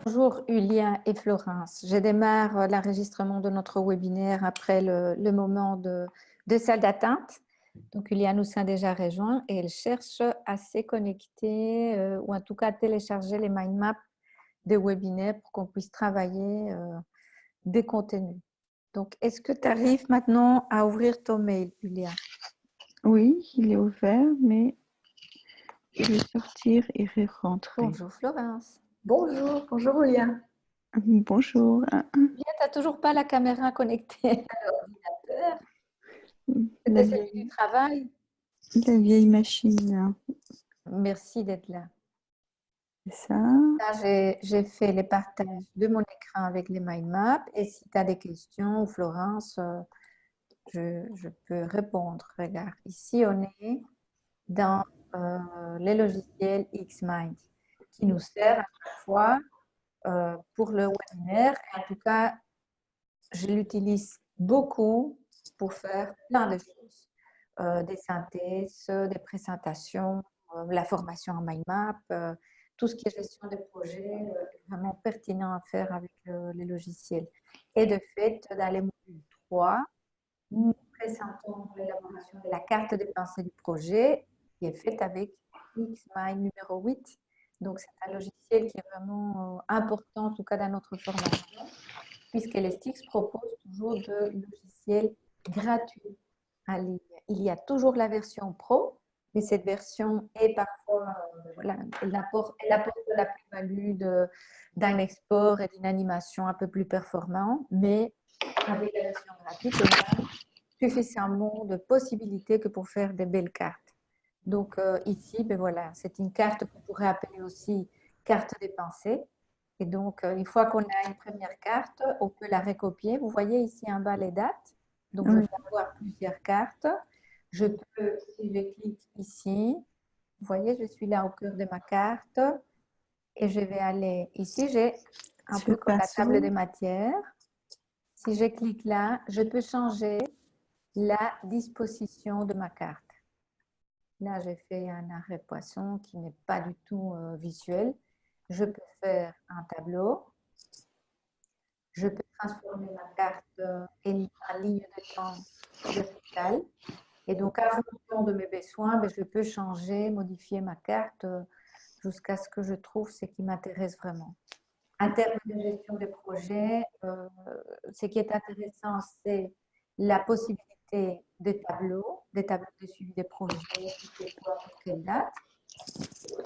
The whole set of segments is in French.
Bonjour Julien et Florence. Je démarre l'enregistrement de notre webinaire après le moment de salle d'attente. Donc Julien nous a déjà rejoint et elle cherche à se connecter ou en tout cas à télécharger les mind maps des webinaires pour qu'on puisse travailler des contenus. Donc est-ce que tu arrives maintenant à ouvrir ton mail, Julien? Oui, il est ouvert, mais je vais sortir et rentrer. Bonjour Florence. Bonjour, bonjour Julia. Bonjour. Julien, tu n'as toujours pas la caméra connectée à l'ordinateur? La C'était celui du travail? vieille machine, Merci d'être là. c'est ça. Là, j'ai fait les partages de mon écran avec les mind maps et si tu as des questions, Florence, je peux répondre. Regarde, ici on est dans les logiciels Xmind qui nous sert à chaque fois pour le webinaire. En tout cas, je l'utilise beaucoup pour faire plein de choses. Des synthèses, des présentations, la formation en mind map, tout ce qui est gestion de projet est vraiment pertinent à faire avec les logiciels. Et de fait, dans les modules 3, nous présentons l'élaboration de la carte de pensée du projet qui est faite avec Xmind numéro 8. Donc, c'est un logiciel qui est vraiment important, en tout cas dans notre formation, puisque LSTX propose toujours de logiciels gratuits en ligne. Il y a toujours la version pro, mais cette version est parfois, voilà, elle apporte de la plus-value d'un export et d'une animation un peu plus performant, mais avec la version gratuite, on a suffisamment de possibilités que pour faire des belles cartes. Donc ici, ben voilà, c'est une carte qu'on pourrait appeler aussi carte des pensées. Et donc, une fois qu'on a une première carte, on peut la recopier. Vous voyez ici en bas les dates. Donc, je Oui. peux avoir plusieurs cartes. Je peux, si je clique ici, vous voyez, je suis là au cœur de ma carte. Et je vais aller ici, j'ai un Tu peu fais comme la pinceau. table des matières. Si je clique là, je peux changer la disposition de ma carte. Là, j'ai fait un arrêt poisson qui n'est pas du tout visuel. Je peux faire un tableau. Je peux transformer ma carte en ligne de temps verticale. Et donc, en fonction de mes besoins, ben, je peux changer, modifier ma carte jusqu'à ce que je trouve ce qui m'intéresse vraiment. En termes de gestion de projet, ce qui est intéressant, c'est la possibilité des tableaux de suivi des projets, pour quelle date. C'est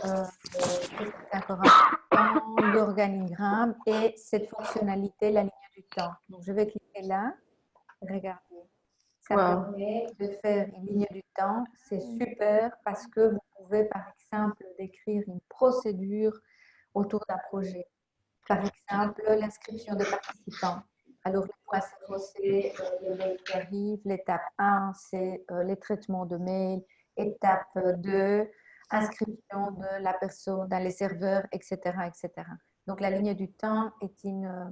encore important, l'organigramme et cette fonctionnalité, la ligne du temps. Donc, je vais cliquer là. Regardez. Ça permet de faire une ligne du temps. C'est super parce que vous pouvez, par exemple, décrire une procédure autour d'un projet. Par exemple, l'inscription des participants. Alors, le point 0, c'est les mails qui arrivent. L'étape 1, c'est les traitements de mails. Étape 2, inscription de la personne dans les serveurs, etc., etc. Donc, la ligne du temps est un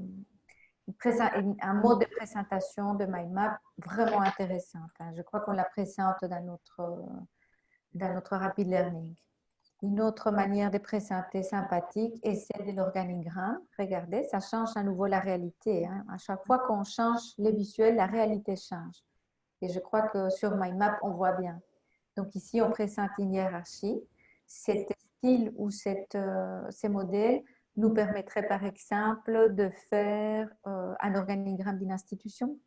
mode de présentation de MindMap vraiment intéressant. Je crois qu'on la présente dans notre Rapid Learning. Une autre manière de présenter sympathique est celle de l'organigramme. Regardez, ça change à nouveau la réalité. Hein. À chaque fois qu'on change les visuels, la réalité change. Et je crois que sur MindMap, on voit bien. Donc ici, on présente une hiérarchie. Cet style ou ces modèles nous permettraient par exemple de faire un organigramme d'une institution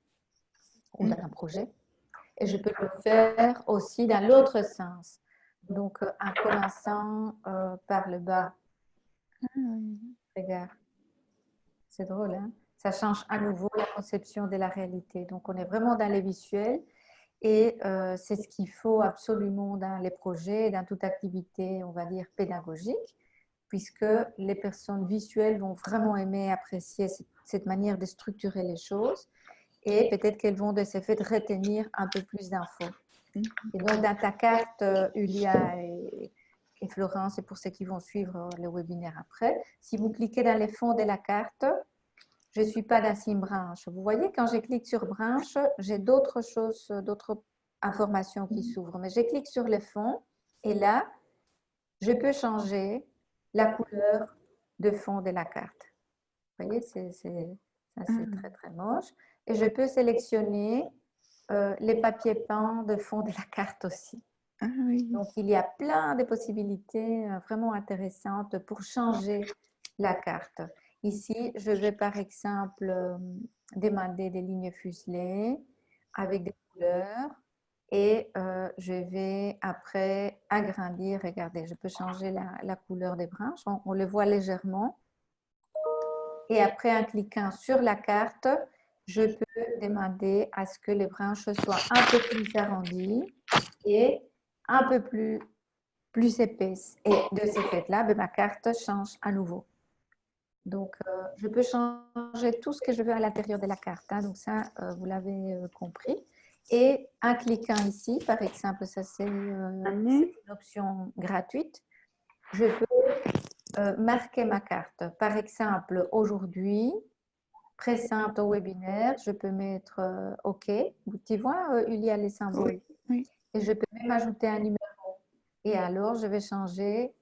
ou d'un projet. Et je peux le faire aussi dans l'autre sens. Donc, en commençant par le bas. Regarde. C'est drôle, hein? Ça change à nouveau la conception de la réalité. Donc, on est vraiment dans les visuels et c'est ce qu'il faut absolument dans les projets, dans toute activité, on va dire, pédagogique, puisque les personnes visuelles vont vraiment aimer apprécier cette manière de structurer les choses et peut-être qu'elles vont de ce fait retenir un peu plus d'infos. Et donc, dans ta carte, Ulia et Florence, et pour ceux qui vont suivre le webinaire après, si vous cliquez dans les fonds de la carte, je ne suis pas dans une branche. Vous voyez, quand je clique sur branche, j'ai d'autres choses, d'autres informations qui s'ouvrent. Mais je clique sur les fonds et là, je peux changer la couleur de fond de la carte. Vous voyez, ça c'est très très moche. Et je peux sélectionner les papiers peints de fond de la carte aussi. Ah oui. Donc, il y a plein de possibilités vraiment intéressantes pour changer la carte. Ici, je vais par exemple demander des lignes fuselées avec des couleurs et je vais après agrandir. Regardez, je peux changer la couleur des branches. On le voit légèrement. Et après, en cliquant sur la carte, je peux demander à ce que les branches soient un peu plus arrondies et un peu plus épaisses. Et de ce fait-là, ma carte change à nouveau. Donc, je peux changer tout ce que je veux à l'intérieur de la carte. Hein. Donc, ça, vous l'avez compris. Et en cliquant ici, par exemple, ça c'est une option gratuite, je peux marquer ma carte. Par exemple, aujourd'hui, présente au webinaire, je peux mettre OK. Tu vois, il y a les symboles. Oui. Et je peux même ajouter un numéro. Et alors, je vais changer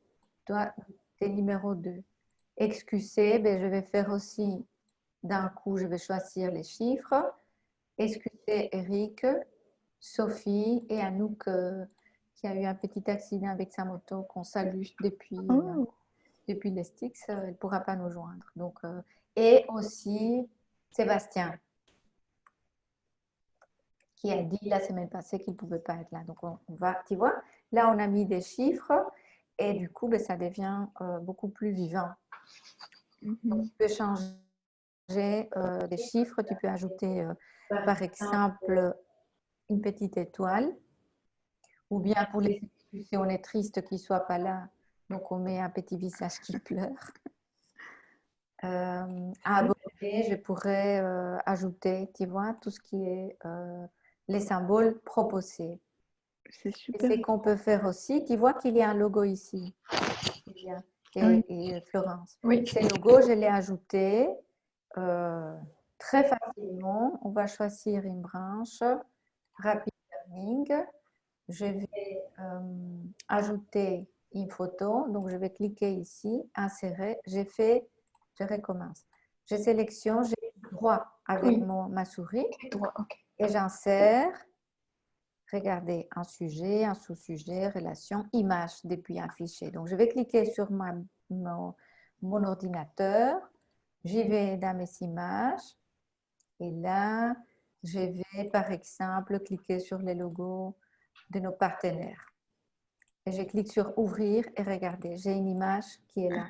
des numéros 2. Excuser, je vais faire aussi d'un coup, je vais choisir les chiffres. Excuser Eric, Sophie et Anouk qui a eu un petit accident avec sa moto qu'on salue depuis les sticks. Elle ne pourra pas nous joindre. Donc, et aussi Sébastien qui a dit la semaine passée qu'il ne pouvait pas être là. Donc, on va, tu vois, là, on a mis des chiffres et du coup, ça devient beaucoup plus vivant. Donc, tu peux changer des chiffres, tu peux ajouter, par exemple, une petite étoile ou bien pour les excuses, si on est triste qu'il ne soit pas là, donc on met un petit visage qui pleure. À aborder, je pourrais ajouter, tu vois, tout ce qui est les symboles proposés. C'est Et super. c'est qu'on peut faire aussi, tu vois qu'il y a un logo ici. Et Florence. Oui. Ces logos, je l'ai ajouté très facilement. On va choisir une branche, Rapid Learning. Je vais ajouter une photo. Donc, je vais cliquer ici, insérer. Je recommence. Je sélectionne, j'ai droit avec ma souris Droit, ok. et j'insère. Regardez, un sujet, un sous-sujet, relation, image depuis un fichier. Donc, je vais cliquer sur mon ordinateur. J'y vais dans mes images. Et là, je vais, par exemple, cliquer sur les logos de nos partenaires. Et je clique sur ouvrir et regardez, j'ai une image qui est là.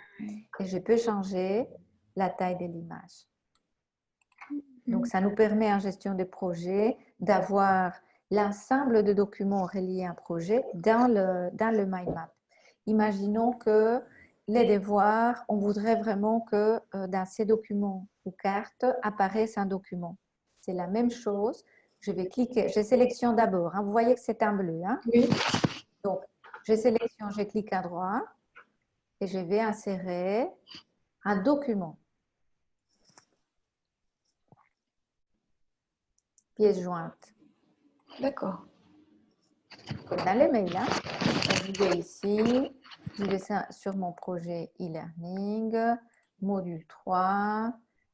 Et je peux changer la taille de l'image. Donc, ça nous permet en gestion de projet d'avoir l'ensemble de documents reliés à un projet dans le mind map. Imaginons que les devoirs, on voudrait vraiment que dans ces documents ou cartes apparaisse un document. C'est la même chose. Je vais cliquer, je sélectionne d'abord. Hein. Vous voyez que c'est un bleu. Hein? Oui. Donc, je sélectionne, je clique à droite et je vais insérer un document. Pièce jointe. D'accord. Comme dans les mails. Hein. Je vais ici, je vais sur mon projet e-learning, module 3,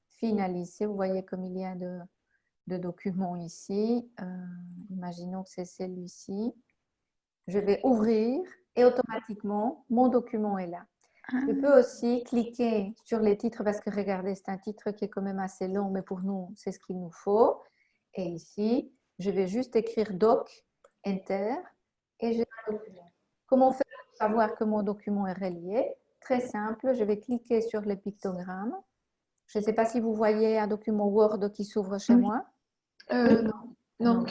finaliser. Vous voyez comme il y a de documents ici. Imaginons que c'est celui-ci. Je vais ouvrir et automatiquement, mon document est là. Je peux aussi cliquer sur les titres parce que regardez, c'est un titre qui est quand même assez long, mais pour nous, c'est ce qu'il nous faut. Et ici, je vais juste écrire doc, enter, et j'ai un document. Comment faire pour savoir que mon document est relié? Très simple, je vais cliquer sur les pictogrammes. Je ne sais pas si vous voyez un document Word qui s'ouvre chez moi. Non. Non.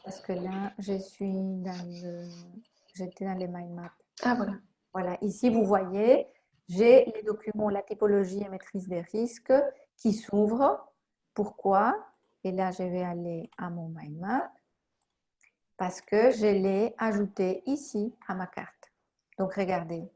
Parce que là, j'étais dans les mind maps. Ah, voilà. Voilà, ici, vous voyez, j'ai les documents, la typologie et maîtrise des risques qui s'ouvrent. Pourquoi? Et là, je vais aller à mon mind map parce que je l'ai ajouté ici à ma carte. Donc, regardez.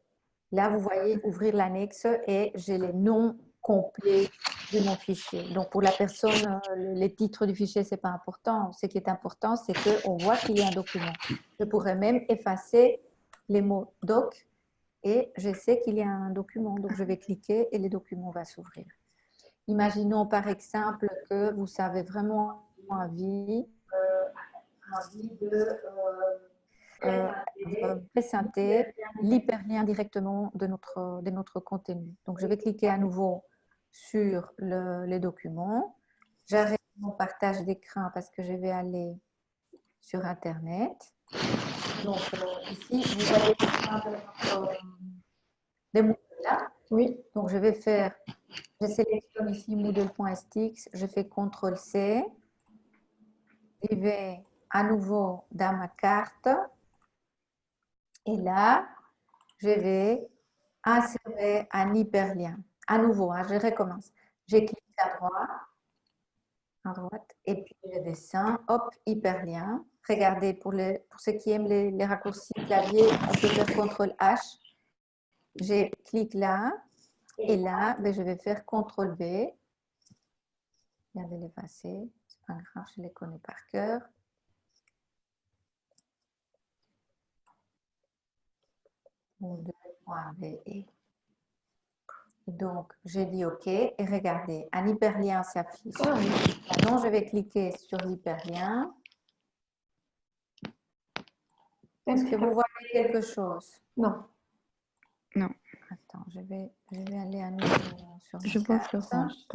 Là, vous voyez ouvrir l'annexe et j'ai les noms complets de mon fichier. Donc, pour la personne, les titres du fichier, ce n'est pas important. Ce qui est important, c'est qu'on voit qu'il y a un document. Je pourrais même effacer les mots doc et je sais qu'il y a un document. Donc, je vais cliquer et le document va s'ouvrir. Imaginons par exemple que vous avez vraiment envie de présenter l'hyperlien directement de notre contenu. Donc, je vais cliquer à nouveau sur les documents. J'arrête mon partage d'écran parce que je vais aller sur Internet. Donc, ici, vous voyez des Moodle là. Oui. Donc, je sélectionne ici Moodle.stx, je fais CTRL-C, je vais à nouveau dans ma carte et là, je vais insérer un hyperlien. À nouveau, hein, je recommence. Je clique à droite, et puis je descends, hop, hyperlien. Regardez, pour ceux qui aiment les raccourcis clavier, on peut faire CTRL-H. Je clique là, et là, ben, je vais faire CTRL-V. Je vais l'effacer, c'est pas grave, je les connais par cœur. Et donc, j'ai dit OK, et regardez, un hyperlien s'affiche. Maintenant, je vais cliquer sur l'hyperlien. Est-ce que vous voyez quelque chose? Non. Non. Attends, je vais aller à nouveau sur ma Je vois carte. Florence.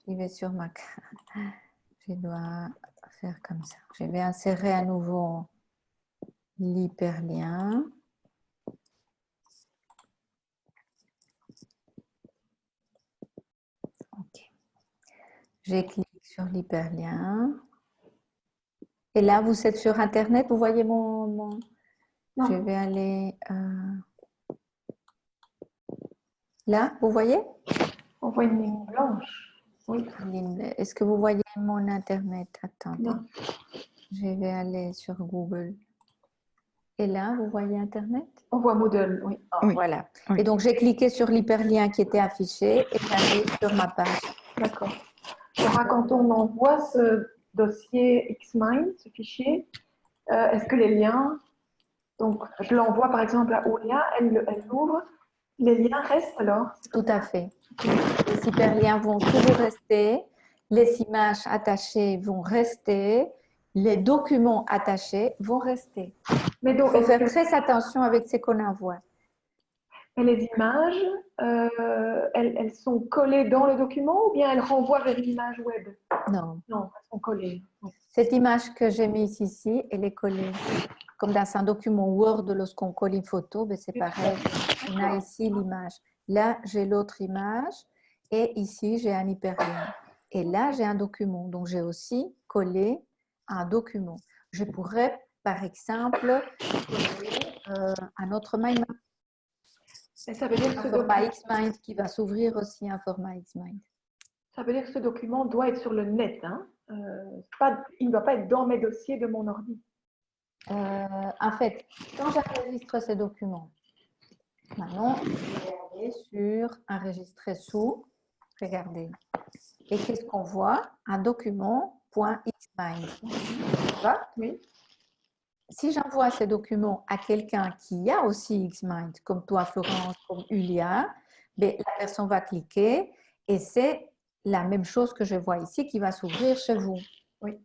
J'y vais sur ma carte. Je dois faire comme ça. Je vais insérer à nouveau l'hyperlien. OK. Je clique sur l'hyperlien. Et là, vous êtes sur Internet, vous voyez mon... Non. Je vais aller... Là, vous voyez? On voit une ligne blanche. Oui. Est-ce que vous voyez mon Internet? Attendez. Non. Je vais aller sur Google. Et là, vous voyez Internet? On voit Moodle, oui. Oh, Oui. Voilà. Oui. Et donc, j'ai cliqué sur l'hyperlien qui était affiché et j'arrive sur ma page. D'accord. Alors, quand on envoie ce dossier Xmind, ce fichier, est-ce que les liens, donc je l'envoie par exemple à Olia, elle l'ouvre, les liens restent alors? Tout à fait. Les hyperliens vont toujours rester, les images attachées vont rester, les documents attachés vont rester. Mais Il donc, faut faire très attention avec ce qu'on envoie. et les images, elles sont collées dans le document ou bien elles renvoient vers l'image web? Non. Non, elles sont collées. Cette image que j'ai mise ici, elle est collée. Comme dans un document Word, lorsqu'on colle une photo, ben c'est pareil. On a ici l'image. Là, j'ai l'autre image et ici, j'ai un hyperlien. Et là, j'ai un document. Donc, j'ai aussi collé un document. Je pourrais, par exemple, coller un autre mind map, Et ça veut dire que un ce format document, Xmind qui va s'ouvrir aussi un format Xmind. ça veut dire que ce document doit être sur le net. Hein. Il ne doit pas être dans mes dossiers de mon ordi. En fait, quand j'enregistre ces documents, maintenant, je vais aller sur enregistrer sous. Regardez. Et qu'est-ce qu'on voit? Un document .xmind. Oui. Si j'envoie ces documents à quelqu'un qui a aussi Xmind, comme toi, Florence, comme Julia, ben, la personne va cliquer et c'est la même chose que je vois ici qui va s'ouvrir chez vous. Oui.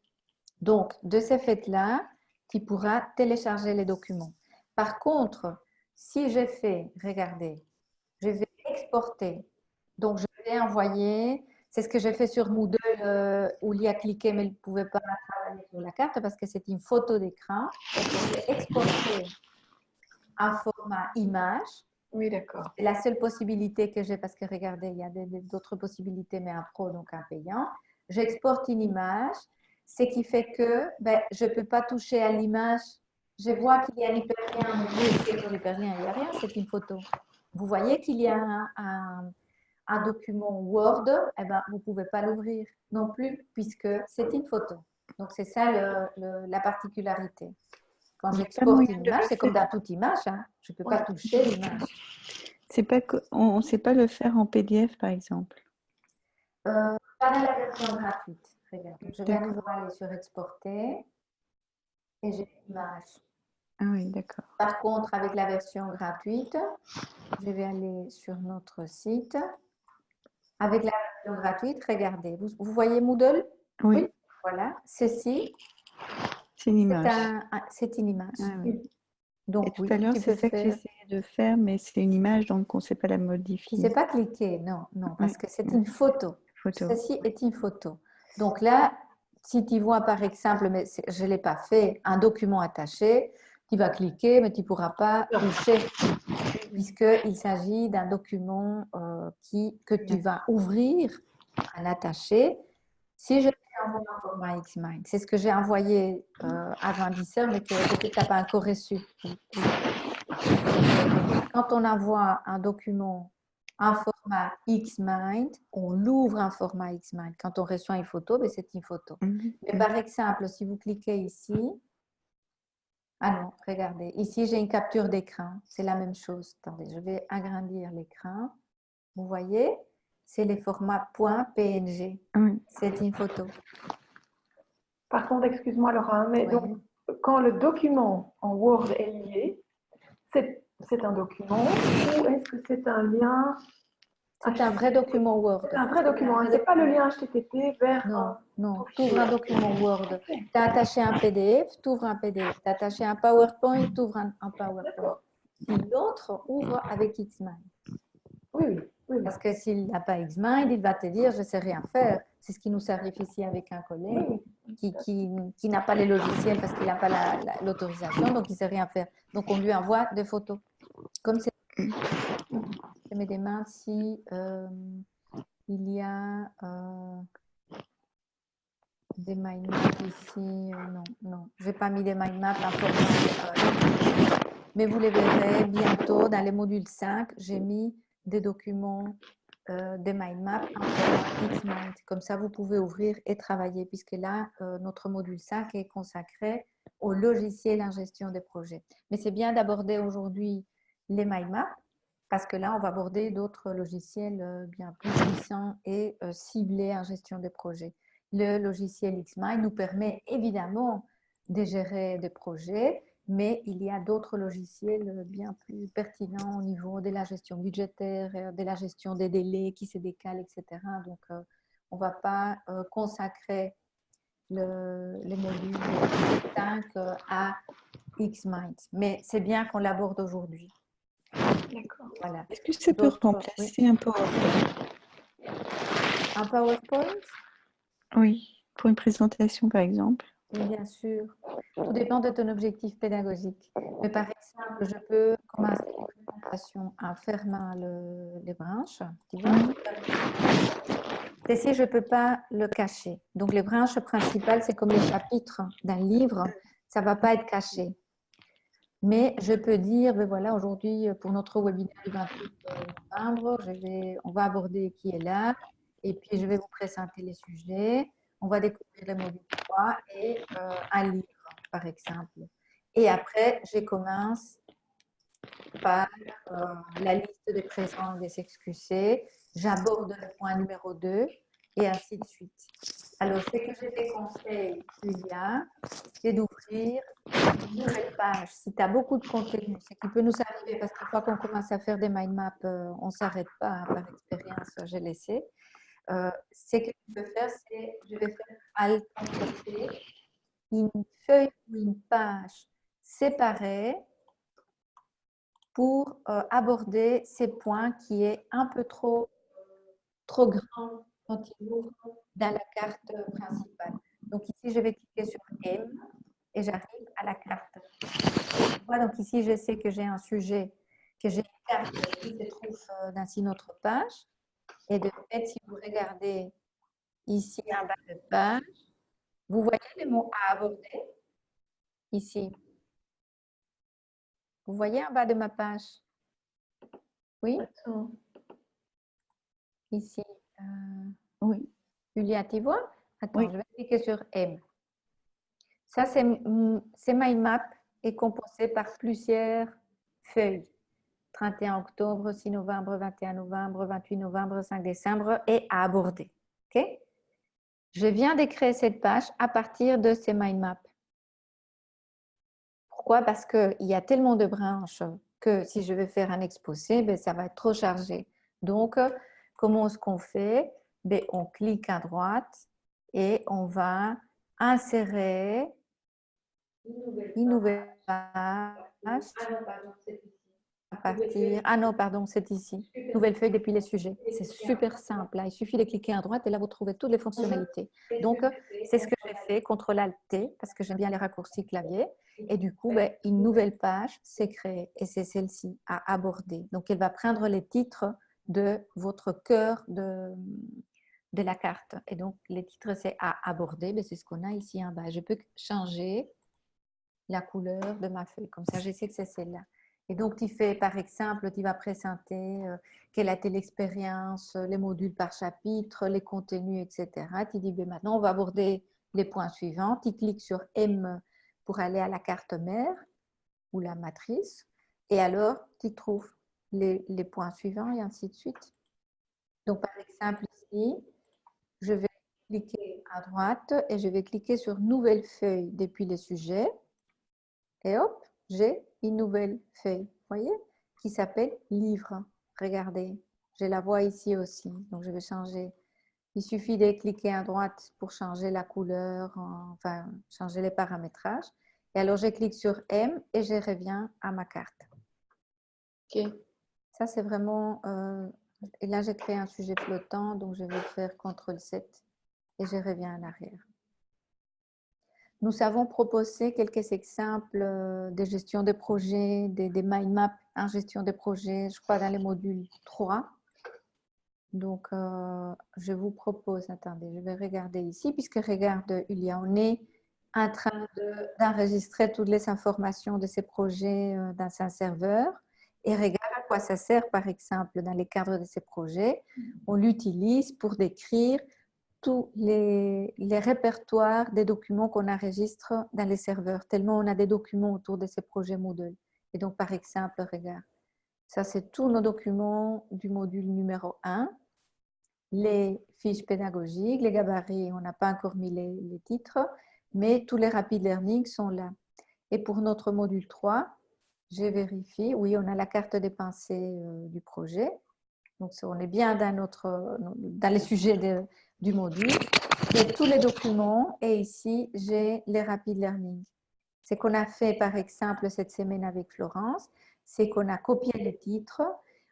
Donc, de ce fait-là, tu pourras télécharger les documents. Par contre, si je fais, regardez, je vais exporter. Donc, je vais envoyer, c'est ce que j'ai fait sur Moodle où il y a cliqué, mais il ne pouvait pas travailler sur la carte parce que c'est une photo d'écran. Je vais exporter un format image. Oui, d'accord. C'est la seule possibilité que j'ai parce que regardez, il y a d'autres possibilités, mais un pro, donc un payant. J'exporte une image, ce qui fait que ben, je ne peux pas toucher à l'image. Je vois qu'il y a un hyperlien, mais vous, sur l'hyperlien, il n'y a rien, c'est une photo. Vous voyez qu'il y a un document Word, eh ben, vous ne pouvez pas l'ouvrir non plus puisque c'est une photo. Donc, c'est ça la particularité. Quand j'exporte une image, c'est comme dans toute image. Hein. Je ne peux pas toucher l'image. C'est pas on ne sait pas le faire en PDF, par exemple. Pas dans la version gratuite. Regarde. Je vais à nouveau aller sur Exporter et j'ai l'image. Ah oui, d'accord. Par contre, avec la version gratuite, je vais aller sur notre site. Avec la version gratuite, regardez, vous voyez Moodle? Oui, Voilà, ceci, c'est une image. c'est une image. Ah oui. Et Donc tout oui, à l'heure, tu c'est peux ça que faire. j'essayais de faire, mais c'est une image, donc on ne sait pas la Tu ne modifier. sais pas cliquer, non, non, parce Oui, que c'est oui. une photo. Photo. Ceci est une photo. Donc là, si tu vois par exemple, mais je ne l'ai pas fait, un document attaché, tu vas cliquer, mais tu ne pourras pas toucher, puisqu'il s'agit d'un document que tu vas ouvrir, un attaché. Si je t'envoie un format Xmind, c'est ce que j'ai envoyé à Jean Disser, mais que peut-être tu n'as pas encore reçu. Quand on envoie un document, un format Xmind, on l'ouvre un format Xmind. Quand on reçoit une photo, ben c'est une photo. Mais par exemple, si vous cliquez ici, ah non, regardez, ici j'ai une capture d'écran, c'est la même chose. Attendez, je vais agrandir l'écran. Vous voyez, c'est les formats .png, c'est une photo. Par contre, excuse-moi Laura, mais Ouais. donc, quand le document en Word est lié, c'est un document ou est-ce que c'est un lien? C'est un vrai document Word. C'est un vrai document, c'est pas le lien HTTP vers Non, non, tu fichier. ouvres un document Word. Tu as attaché un PDF, tu ouvres un PDF. Tu as attaché un PowerPoint, tu ouvres un PowerPoint. Si l'autre ouvre avec Xmind. Oui. Parce que s'il n'a pas Xmind, il va te dire je ne sais rien faire. C'est ce qui nous arrive ici avec un collègue qui n'a pas les logiciels parce qu'il n'a pas l'autorisation, donc il ne sait rien faire. Donc on lui envoie des photos. Comme c'est. Je me demande si il y a des mind maps ici. Non. Je n'ai pas mis des mind maps en format. Mais vous les verrez bientôt dans les modules 5. J'ai mis des documents des mind maps en format Xmind. Comme ça, vous pouvez ouvrir et travailler, puisque là, notre module 5 est consacré au logiciel en gestion des projets. Mais c'est bien d'aborder aujourd'hui les mind maps, parce que là, on va aborder d'autres logiciels bien plus puissants et ciblés en gestion des projets. Le logiciel Xmind nous permet évidemment de gérer des projets, mais il y a d'autres logiciels bien plus pertinents au niveau de la gestion budgétaire, de la gestion des délais qui se décalent, etc. Donc, on ne va pas consacrer les modules 5 à Xmind, mais c'est bien qu'on l'aborde aujourd'hui. D'accord. Voilà. Est-ce que ça peut remplacer un PowerPoint? Un PowerPoint? Oui, pour une présentation par exemple. Oui, bien sûr. Tout dépend de ton objectif pédagogique. Mais par exemple, je peux commencer une présentation en fermant les branches. Tu vois? Ceci, je ne peux pas le cacher. Donc, les branches principales, c'est comme les chapitres d'un livre. Ça ne va pas être caché. Mais je peux dire, ben voilà, aujourd'hui, pour notre webinaire du 28 novembre, on va aborder qui est là, et puis je vais vous présenter les sujets. On va découvrir le module 3 et un livre, par exemple. Et après, je commence par la liste des présents des XQC. J'aborde le point numéro 2 et ainsi de suite. Alors, ce que je te conseille, Julia, c'est d'ouvrir une nouvelle page. Si tu as beaucoup de contenu, ce qui peut nous arriver parce qu'une fois qu'on commence à faire des mind maps, on ne s'arrête pas, hein, par expérience, j'ai laissé. Ce que tu peux faire, c'est, je vais faire Alt-C, une feuille ou une page séparée pour aborder ces points qui est un peu trop grand quand il ouvre dans la carte principale. Donc ici, je vais cliquer sur M et j'arrive à la carte. Donc ici, je sais que j'ai un sujet, que j'ai une carte qui se trouve dans une autre page. Et de fait, si vous regardez ici en bas de page, vous voyez les mots à aborder ici. Vous voyez en bas de ma page? Oui? Ici. Oui. Julia, tu vois? Attends, Oui. je vais cliquer sur M. Ça, c'est Mind Map est composé par plusieurs feuilles. 31 octobre, 6 novembre, 21 novembre, 28 novembre, 5 décembre et à aborder. OK? Je viens de créer cette page à partir de ces mind maps. Pourquoi? Parce qu'il y a tellement de branches que si je vais faire un exposé, ben, ça va être trop chargé. Donc, comment est-ce qu'on fait? Ben, on clique à droite et on va insérer une nouvelle page à partir… Ah non, pardon, c'est ici. Nouvelle feuille depuis les sujets. C'est super simple. Là. Il suffit de cliquer à droite et là, vous trouvez toutes les fonctionnalités. Donc, c'est ce que j'ai fait, CTRL-ALT, parce que j'aime bien les raccourcis clavier. Et du coup, ben, une nouvelle page s'est créée et c'est celle-ci à aborder. Donc, elle va prendre les titres de votre cœur de la carte. Et donc, les titres, c'est à aborder. Ben, c'est ce qu'on a ici en bas. Je peux changer la couleur de ma feuille. Comme ça, je sais que c'est celle-là. Et donc, tu fais, par exemple, tu vas présenter quelle a été l'expérience, les modules par chapitre, les contenus, etc. Tu dis, ben, maintenant, on va aborder les points suivants. Tu cliques sur M pour aller à la carte mère ou la matrice. Et alors, tu trouves les points suivants et ainsi de suite. Donc, par exemple, ici, je vais cliquer à droite et je vais cliquer sur Nouvelle feuille depuis les sujets. Et hop, j'ai une nouvelle feuille, vous voyez, qui s'appelle livre. Regardez, je la vois ici aussi. Donc, je vais changer. Il suffit de cliquer à droite pour changer la couleur, enfin, changer les paramétrages. Et alors, je clique sur M et je reviens à ma carte. Ok. Ça, c'est vraiment… et là, j'ai créé un sujet flottant, donc je vais faire CTRL-7 et je reviens en arrière. Nous avons proposé quelques exemples de gestion de projets, des mind maps en gestion de projets, je crois dans les modules 3. Donc, je vous propose, attendez, je vais regarder ici, puisque regarde, Julia, on est en train d'enregistrer toutes les informations de ces projets dans un serveur. Et regarde à quoi ça sert, par exemple, dans les cadres de ces projets. On l'utilise pour décrire tous les répertoires des documents qu'on enregistre dans les serveurs, tellement on a des documents autour de ces projets Moodle. Et donc, par exemple, regarde, ça c'est tous nos documents du module numéro 1, les fiches pédagogiques, les gabarits, on n'a pas encore mis les titres, mais tous les rapid learning sont là. Et pour notre module 3, je vérifie, oui, on a la carte des pensées du projet. Donc, on est bien dans les sujets du module. J'ai tous les documents et ici, j'ai les rapid learning. Ce qu'on a fait, par exemple, cette semaine avec Florence, c'est qu'on a copié les titres,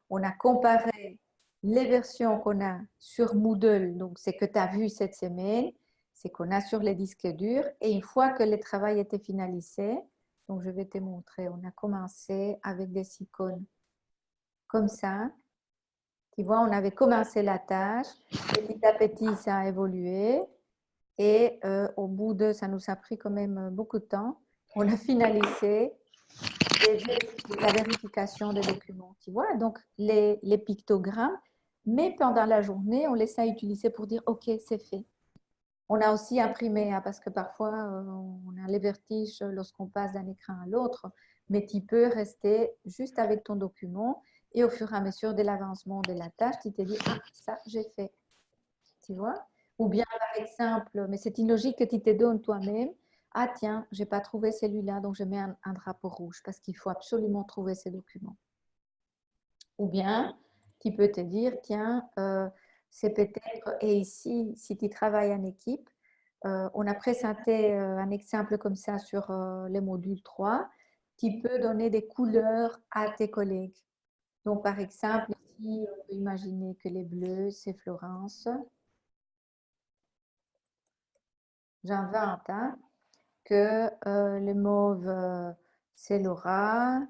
on a comparé les versions qu'on a sur Moodle, donc c'est que tu as vu cette semaine, c'est qu'on a sur les disques durs, et une fois que le travail était finalisé, donc je vais te montrer, on a commencé avec des icônes comme ça. Tu vois, on avait commencé la tâche, petit à petit, ça a évolué. Et au bout de, ça nous a pris quand même beaucoup de temps, on a finalisé la vérification des documents. Tu vois, donc les pictogrammes, mais pendant la journée, on les a utilisés pour dire, OK, c'est fait. On a aussi imprimé, hein, parce que parfois, on a les vertiges lorsqu'on passe d'un écran à l'autre, mais tu peux rester juste avec ton document et au fur et à mesure de l'avancement de la tâche, tu te dis, ah, ça, j'ai fait. Tu vois? Ou bien, par exemple, mais c'est une logique que tu te donnes toi-même. Ah, tiens, je n'ai pas trouvé celui-là, donc je mets un drapeau rouge parce qu'il faut absolument trouver ces documents. Ou bien, tu peux te dire, tiens, c'est peut-être, et ici, si tu travailles en équipe, on a présenté un exemple comme ça sur le module 3, tu peux donner des couleurs à tes collègues. Donc, par exemple, ici, on peut imaginer que les bleus, c'est Florence. J'invente, hein, que le mauve, c'est Laura,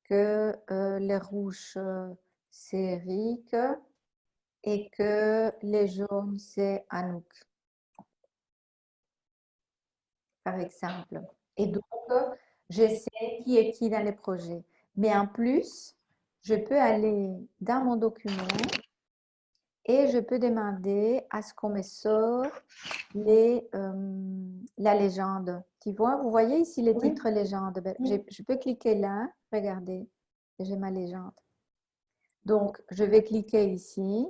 que les rouges, c'est Eric et que les jaunes, c'est Anouk, par exemple. Et donc, je sais qui est qui dans les projets. Mais en plus, je peux aller dans mon document et je peux demander à ce qu'on me sorte la légende. Tu vois, vous voyez ici les titres légende. Ben, je peux cliquer là, regardez, j'ai ma légende. Donc, je vais cliquer ici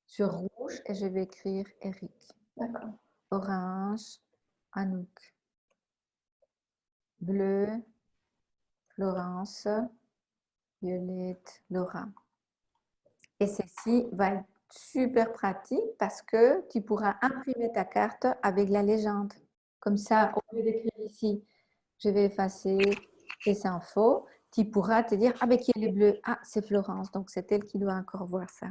sur rouge et je vais écrire Eric. D'accord. Orange, Anouk. bleu, Florence, Violette, Laura. Et ceci va être super pratique parce que tu pourras imprimer ta carte avec la légende. Comme ça, au lieu d'écrire ici, je vais effacer les infos, tu pourras te dire, ah ben qui est les bleus? Ah, c'est Florence, donc c'est elle qui doit encore voir ça.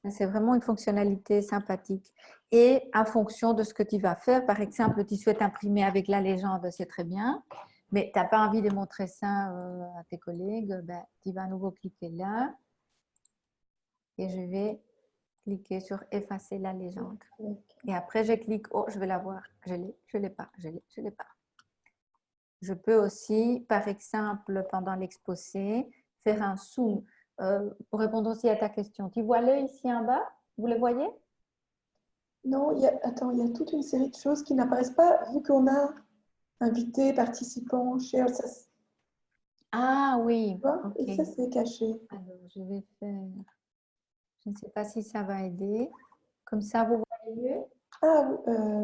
C'est vraiment une fonctionnalité sympathique. Et en fonction de ce que tu vas faire, par exemple, tu souhaites imprimer avec la légende, c'est très bien, mais tu n'as pas envie de montrer ça à tes collègues, ben, tu vas à nouveau cliquer là et je vais cliquer sur effacer la légende. Et après, je clique, oh, je vais la voir, je l'ai pas, je l'ai pas. Je peux aussi, par exemple, pendant l'exposé, faire un zoom. Pour répondre aussi à ta question, tu vois l'œil ici en bas? Vous le voyez? Non, attends, il y a toute une série de choses qui n'apparaissent pas vu qu'on a invité, participants, share, ça, Ah oui, ok. et ça c'est caché. Alors, je vais faire, je ne sais pas si ça va aider. Comme ça, vous voyez mieux? Ah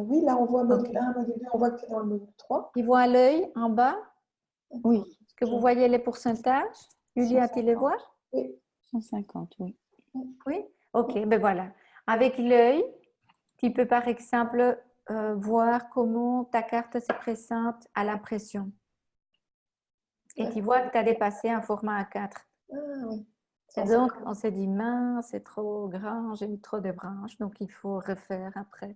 oui, là on voit module Ok. 1, module 2, on voit que tu es dans le module 3. Tu vois l'œil en bas? Oui, Est-ce que vous voyez les pourcentages? Julia, tu les vois? Oui. 150, oui. Oui? Ok, ben voilà. Avec l'œil, tu peux par exemple voir comment ta carte se présente à l'impression. Et tu vois que tu as dépassé un format A4. Ah oui. Et donc, on s'est dit, mince, c'est trop grand, j'ai mis trop de branches, donc il faut refaire après.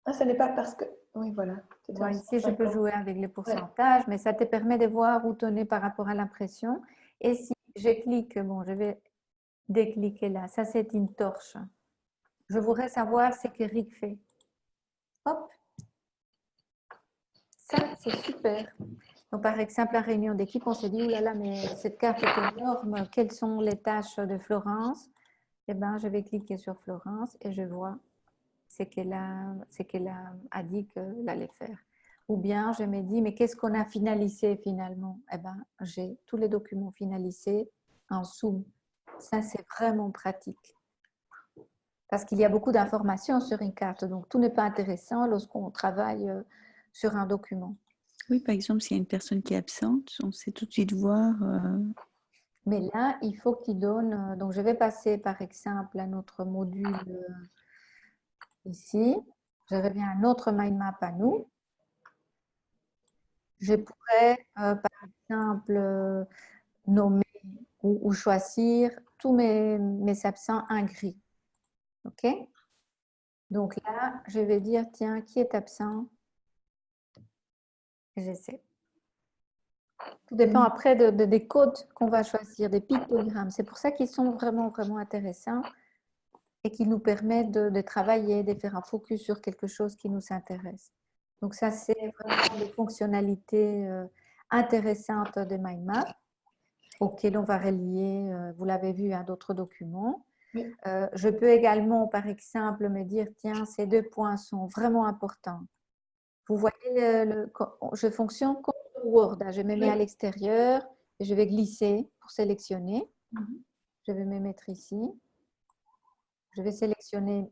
Ah, ça n'est pas parce que... Oui, voilà. Bon, ici, je peux jouer avec les pourcentages, mais ça te permet de voir où tu en es par rapport à l'impression. Et si je clique, bon, je vais décliquer là. Ça, c'est une torche. Je voudrais savoir ce que Rick fait. Hop. Ça, c'est super. Donc, par exemple, la réunion d'équipe, on s'est dit, oulala, mais cette carte est énorme. Quelles sont les tâches de Florence? Eh bien, je vais cliquer sur Florence et je vois ce qu'elle a dit qu'elle allait faire. Ou bien, je me dis, mais qu'est-ce qu'on a finalisé finalement? Eh bien, j'ai tous les documents finalisés en Zoom. Ça, c'est vraiment pratique. Parce qu'il y a beaucoup d'informations sur une carte. Donc, tout n'est pas intéressant lorsqu'on travaille sur un document. Oui, par exemple, s'il y a une personne qui est absente, on sait tout de suite voir. Mais là, il faut qu'il donne. Donc, je vais passer par exemple à notre module ici. Je reviens à notre mind map à nous. Je pourrais, par exemple, nommer ou choisir tous mes absents en gris. OK? Donc là, je vais dire, tiens, qui est absent? J'essaie. Tout dépend après des codes qu'on va choisir, des pictogrammes. C'est pour ça qu'ils sont vraiment, vraiment intéressants et qui nous permettent de travailler, de faire un focus sur quelque chose qui nous intéresse. Donc ça, c'est vraiment des fonctionnalités intéressantes de MindMap auxquelles on va relier, vous l'avez vu, à d'autres documents. Oui. Je peux également, par exemple, me dire, tiens, ces deux points sont vraiment importants. Vous voyez, je fonctionne comme Word. Je me mets à l'extérieur et je vais glisser pour sélectionner. Je vais me mettre ici. Je vais sélectionner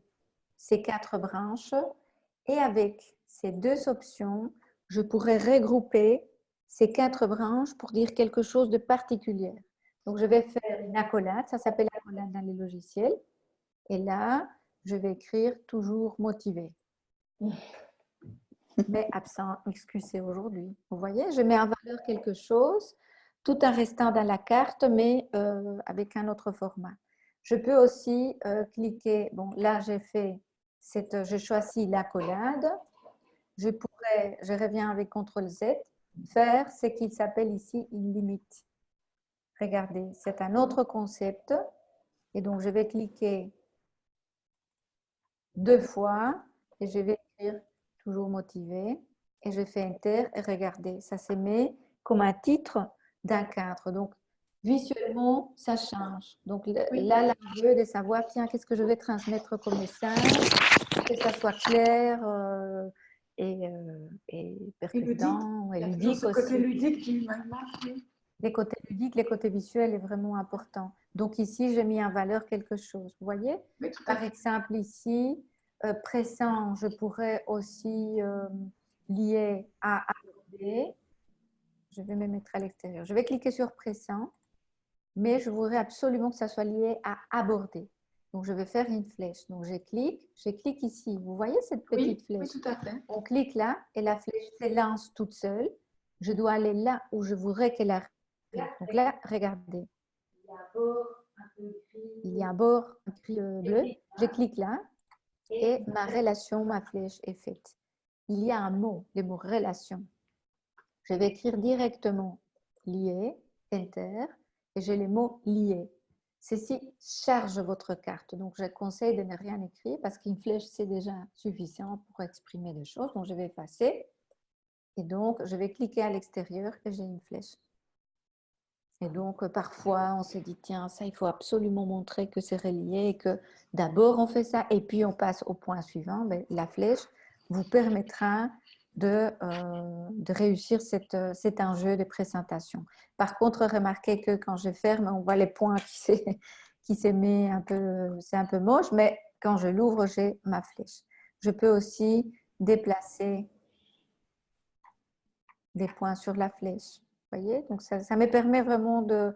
ces 4 branches et avec ces 2 options, je pourrais regrouper ces 4 branches pour dire quelque chose de particulier. Donc, je vais faire une accolade, ça s'appelle accolade dans les logiciels. Et là, je vais écrire toujours motivé. Mais absent, excusez aujourd'hui. Vous voyez, je mets en valeur quelque chose tout en restant dans la carte, mais avec un autre format. Je peux aussi cliquer, bon là j'ai fait, je choisis l'accolade. Je reviens avec CTRL Z, faire ce qu'il s'appelle ici une limite. Regardez, c'est un autre concept. Et donc je vais cliquer 2 fois et je vais écrire toujours motivé. Et je fais Enter et regardez, ça se met comme un titre d'un cadre. Donc, visuellement, ça change. Donc là, l'enjeu de savoir, tiens, qu'est-ce que je vais transmettre comme message, que ça soit clair et percutant et ludique ce aussi. côté ludique du mind map, oui. Les côtés ludiques, les côtés visuels est vraiment important. Donc ici, j'ai mis en valeur quelque chose. Vous voyez? Oui, tout à Par fait. exemple, ici, présent, je pourrais aussi lié à aborder. Je vais me mettre à l'extérieur. Je vais cliquer sur pressant, mais je voudrais absolument que ça soit lié à aborder. Donc, je vais faire une flèche. Donc, je clique ici. Vous voyez cette petite Oui, flèche? tout à fait. On clique là et la flèche s'élance toute seule. Je dois aller là où je voudrais qu'elle arrive. Donc là, regardez. Il y a un bord gris bleu. Je clique là et ma relation, ma flèche est faite. Il y a un mot, le mot relation. Je vais écrire directement lié, enter, et j'ai les mots liés. Ceci charge votre carte. Donc, je conseille de ne rien écrire parce qu'une flèche, c'est déjà suffisant pour exprimer des choses. Donc, je vais effacer. Et donc, je vais cliquer à l'extérieur et j'ai une flèche. Et donc, parfois, on se dit, tiens, ça, il faut absolument montrer que c'est relié et que d'abord, on fait ça et puis on passe au point suivant. Mais la flèche vous permettra de réussir cet enjeu de présentation. Par contre, remarquez que quand je ferme, on voit les points qui s'est mis un peu, c'est un peu moche, mais quand je l'ouvre, j'ai ma flèche. Je peux aussi déplacer des points sur la flèche. Vous voyez, donc ça me permet vraiment de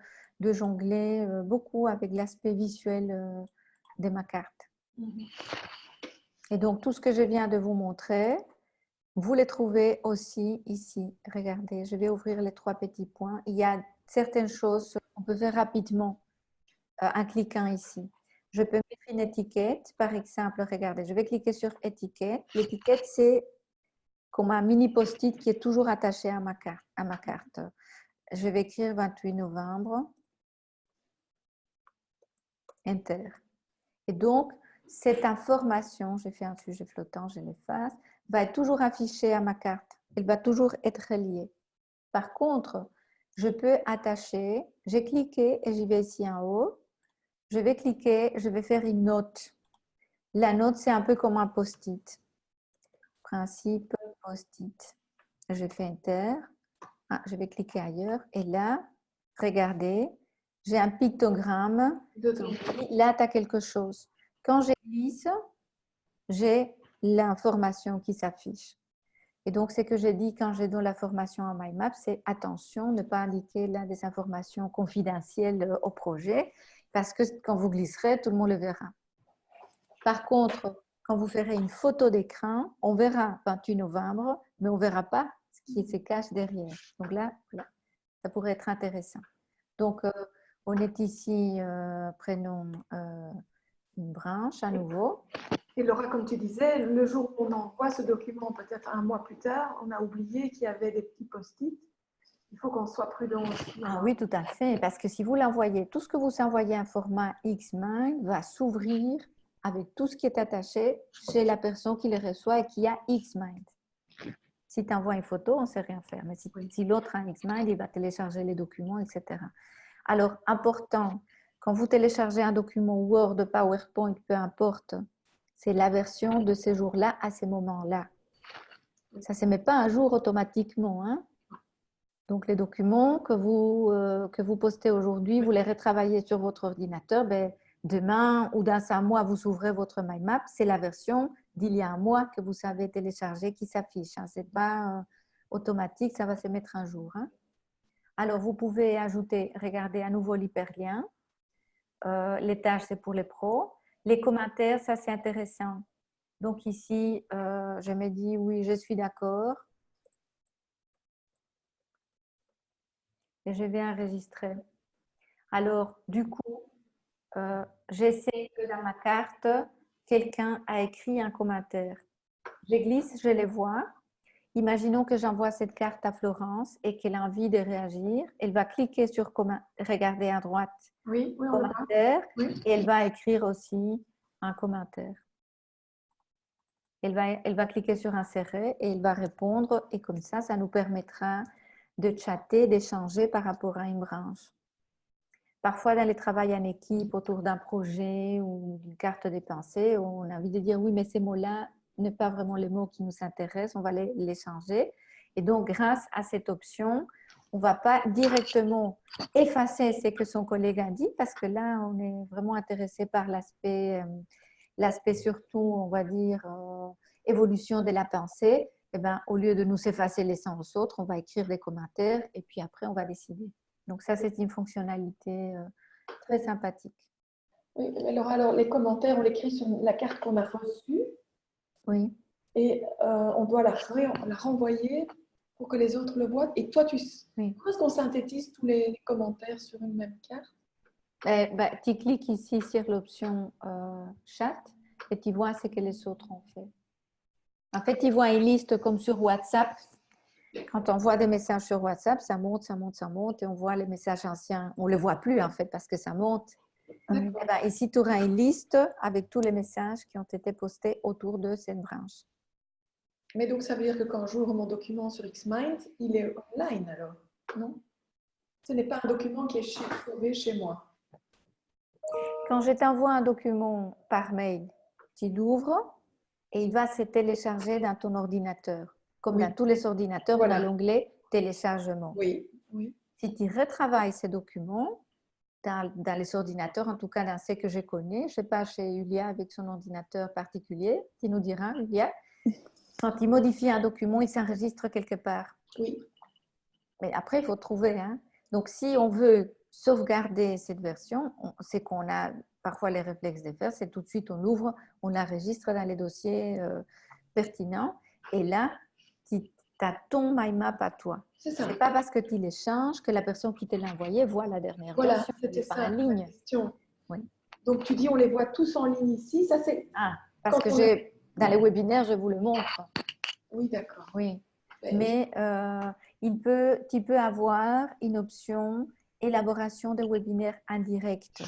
jongler beaucoup avec l'aspect visuel de ma carte. Et donc, tout ce que je viens de vous montrer, vous les trouvez aussi ici. Regardez, je vais ouvrir les 3 petits points. Il y a certaines choses qu'on peut faire rapidement en cliquant ici. Je peux mettre une étiquette, par exemple, regardez, je vais cliquer sur étiquette. L'étiquette, c'est comme un mini post-it qui est toujours attaché à ma carte. Je vais écrire 28 novembre, Enter. Et donc, cette information, j'ai fait un sujet flottant, je l'efface, va être toujours affichée à ma carte. Elle va toujours être reliée. Par contre, je peux attacher, j'ai cliqué et j'y vais ici en haut. Je vais cliquer, je vais faire une note. La note, c'est un peu comme un post-it. Principe post-it. Je fais Enter. Ah, je vais cliquer ailleurs. Et là, regardez, j'ai un pictogramme. Là, tu as quelque chose. Quand je glisse, j'ai l'information qui s'affiche. Et donc, ce que j'ai dit quand j'ai donné la formation en MyMap, c'est attention, ne pas indiquer là des informations confidentielles au projet, parce que quand vous glisserez, tout le monde le verra. Par contre, quand vous ferez une photo d'écran, on verra 28 novembre, mais on ne verra pas ce qui se cache derrière. Donc là, voilà, ça pourrait être intéressant. Donc, on est ici, prenons une branche à nouveau. Et Laura, comme tu disais, le jour où on envoie ce document, peut-être un mois plus tard, on a oublié qu'il y avait des petits post-it. Il faut qu'on soit prudent aussi. Ah oui, tout à fait, parce que si vous l'envoyez, tout ce que vous envoyez en format Xmind va s'ouvrir avec tout ce qui est attaché chez la personne qui le reçoit et qui a Xmind. Si tu envoies une photo, on ne sait rien faire, mais si l'autre a Xmind, il va télécharger les documents, etc. Alors, important, quand vous téléchargez un document Word, PowerPoint, peu importe, c'est la version de ces jours-là à ces moments-là. Ça ne se met pas à jour automatiquement, hein? Donc, les documents que vous postez aujourd'hui, vous les retravaillez sur votre ordinateur, ben, demain ou dans un mois, vous ouvrez votre MyMap, c'est la version d'il y a un mois que vous savez télécharger qui s'affiche. Hein. Ce n'est pas automatique, ça va se mettre un jour. Hein. Alors, vous pouvez ajouter, regardez à nouveau l'hyperlien. Les tâches, c'est pour les pros. Les commentaires, ça, c'est intéressant. Donc, ici, je me dis, oui, je suis d'accord. Et je vais enregistrer. Alors, du coup, j'essaie que dans ma carte, quelqu'un a écrit un commentaire. Je glisse, je les vois. Imaginons que j'envoie cette carte à Florence et qu'elle a envie de réagir. Elle va cliquer sur regarder à droite, oui, commentaire, oui. et elle va écrire aussi un commentaire. Elle va cliquer sur insérer et elle va répondre. Et comme ça nous permettra de chatter, d'échanger par rapport à une branche. Parfois, dans les travaux en équipe autour d'un projet ou d'une carte des pensées, on a envie de dire oui, mais ces mots-là ne sont pas vraiment les mots qui nous intéressent, on va les changer. Et donc, grâce à cette option, on ne va pas directement effacer ce que son collègue a dit parce que là, on est vraiment intéressé par l'aspect surtout, on va dire, évolution de la pensée. eh ben, au lieu de nous effacer les uns aux autres, on va écrire des commentaires et puis après, on va décider. Donc ça, c'est une fonctionnalité très sympathique. Oui, alors, les commentaires, on l'écrit sur la carte qu'on a reçue Oui. et on doit la renvoyer pour que les autres le voient. Et toi, Oui. comment est-ce qu'on synthétise tous les commentaires sur une même carte? Tu cliques ici sur l'option chat et tu vois ce que les autres ont fait. En fait, tu vois une liste comme sur WhatsApp. Quand on voit des messages sur WhatsApp, ça monte, ça monte, ça monte et on voit les messages anciens. On ne les voit plus en fait parce que ça monte. Oui. Eh ben, ici, tu auras une liste avec tous les messages qui ont été postés autour de cette branche. Mais donc, ça veut dire que quand j'ouvre mon document sur Xmind, il est online alors, non? Ce n'est pas un document qui est sauvé chez moi. Quand je t'envoie un document par mail, tu l'ouvres et il va se télécharger dans ton ordinateur. Comme Oui. dans tous les ordinateurs, Voilà. on a l'onglet téléchargement. Oui, oui. Si tu retravailles ces documents, dans les ordinateurs, en tout cas dans ceux que je connais, je ne sais pas chez Julia avec son ordinateur particulier, tu nous diras, Julia, quand il modifie un document, il s'enregistre quelque part. Oui. Mais après, il faut trouver. Hein. Donc, si on veut sauvegarder cette version, c'est qu'on a parfois les réflexes de faire, c'est tout de suite on ouvre, on l'enregistre dans les dossiers pertinents. Et là, tu as ton MyMap à toi. C'est ça. Ce n'est pas parce que tu les changes que la personne qui te l'a envoyé voit la dernière Voilà, version. c'était pas ça en la ligne. question. Oui. Donc, tu dis on les voit tous en ligne ici. Ça, c'est... Parce que dans les webinaires, je vous le montre. Oui, d'accord. Oui. Mais tu peux avoir une option élaboration de webinaires indirect.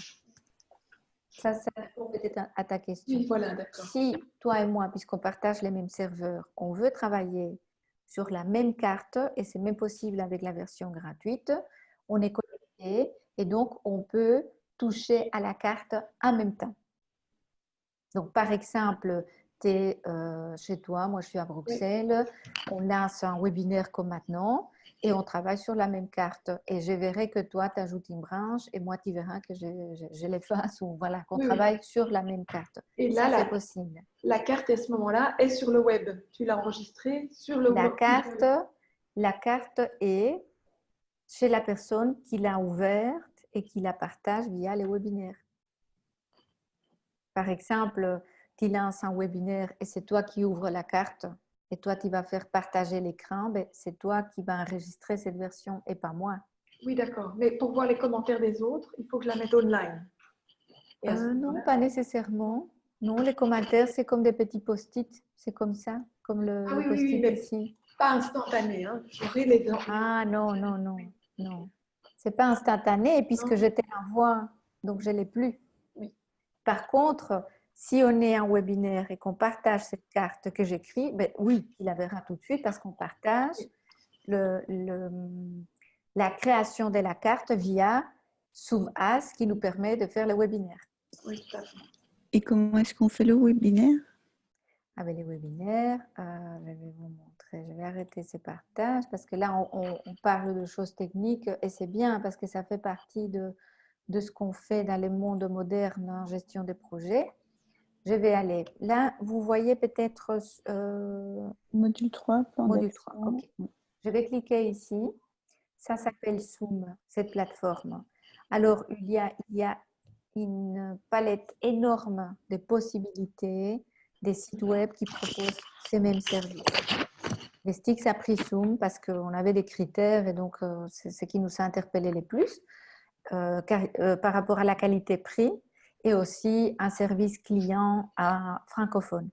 Ça répond peut-être à ta question. Oui, voilà, d'accord. Si toi et moi, puisqu'on partage les mêmes serveurs, on veut travailler sur la même carte, et c'est même possible avec la version gratuite, on est connecté et donc on peut toucher à la carte en même temps. Donc, par exemple, tu es chez toi, moi je suis à Bruxelles, on lance un webinaire comme maintenant et on travaille sur la même carte. Et je verrai que toi, tu ajoutes une branche et moi, tu verras que je l'efface ou voilà, qu'on travaille sur la même carte. Et là, ça, c'est possible. La carte, à ce moment-là, est sur le web. Tu l'as enregistrée sur le web. La carte est chez la personne qui l'a ouverte et qui la partage via les webinaires. Par exemple, tu lances un webinaire et c'est toi qui ouvres la carte et toi qui vas faire partager l'écran, ben, c'est toi qui vas enregistrer cette version et pas moi. Oui, d'accord. Mais pour voir les commentaires des autres, il faut que je la mette online. Non, pas nécessairement. Non, les commentaires, c'est comme des petits post-it. C'est comme ça, comme le post-it ici. Pas instantané. Hein. Les... Ah non, non, non, non. C'est pas instantané puisque je te l'envoie, donc je ne l'ai plus. Oui. Par contre, si on est en webinaire et qu'on partage cette carte que j'écris, ben oui, il la verra tout de suite parce qu'on partage la création de la carte via Zoom-As qui nous permet de faire le webinaire. Oui, tout à fait. Et comment est-ce qu'on fait le webinaire? Avec les webinaires, je vais vous montrer, je vais arrêter ces partages parce que là, on parle de choses techniques et c'est bien parce que ça fait partie de ce qu'on fait dans le monde moderne en gestion des projets. Je vais aller. Là, vous voyez peut-être module 3, plan module d'action. 3. Okay. Je vais cliquer ici. Ça s'appelle Zoom, cette plateforme. Alors, il y a une palette énorme de possibilités des sites web qui proposent ces mêmes services. Les sticks a pris Zoom parce qu'on avait des critères et donc c'est ce qui nous a interpellé les plus par rapport à la qualité-prix et aussi un service client francophone.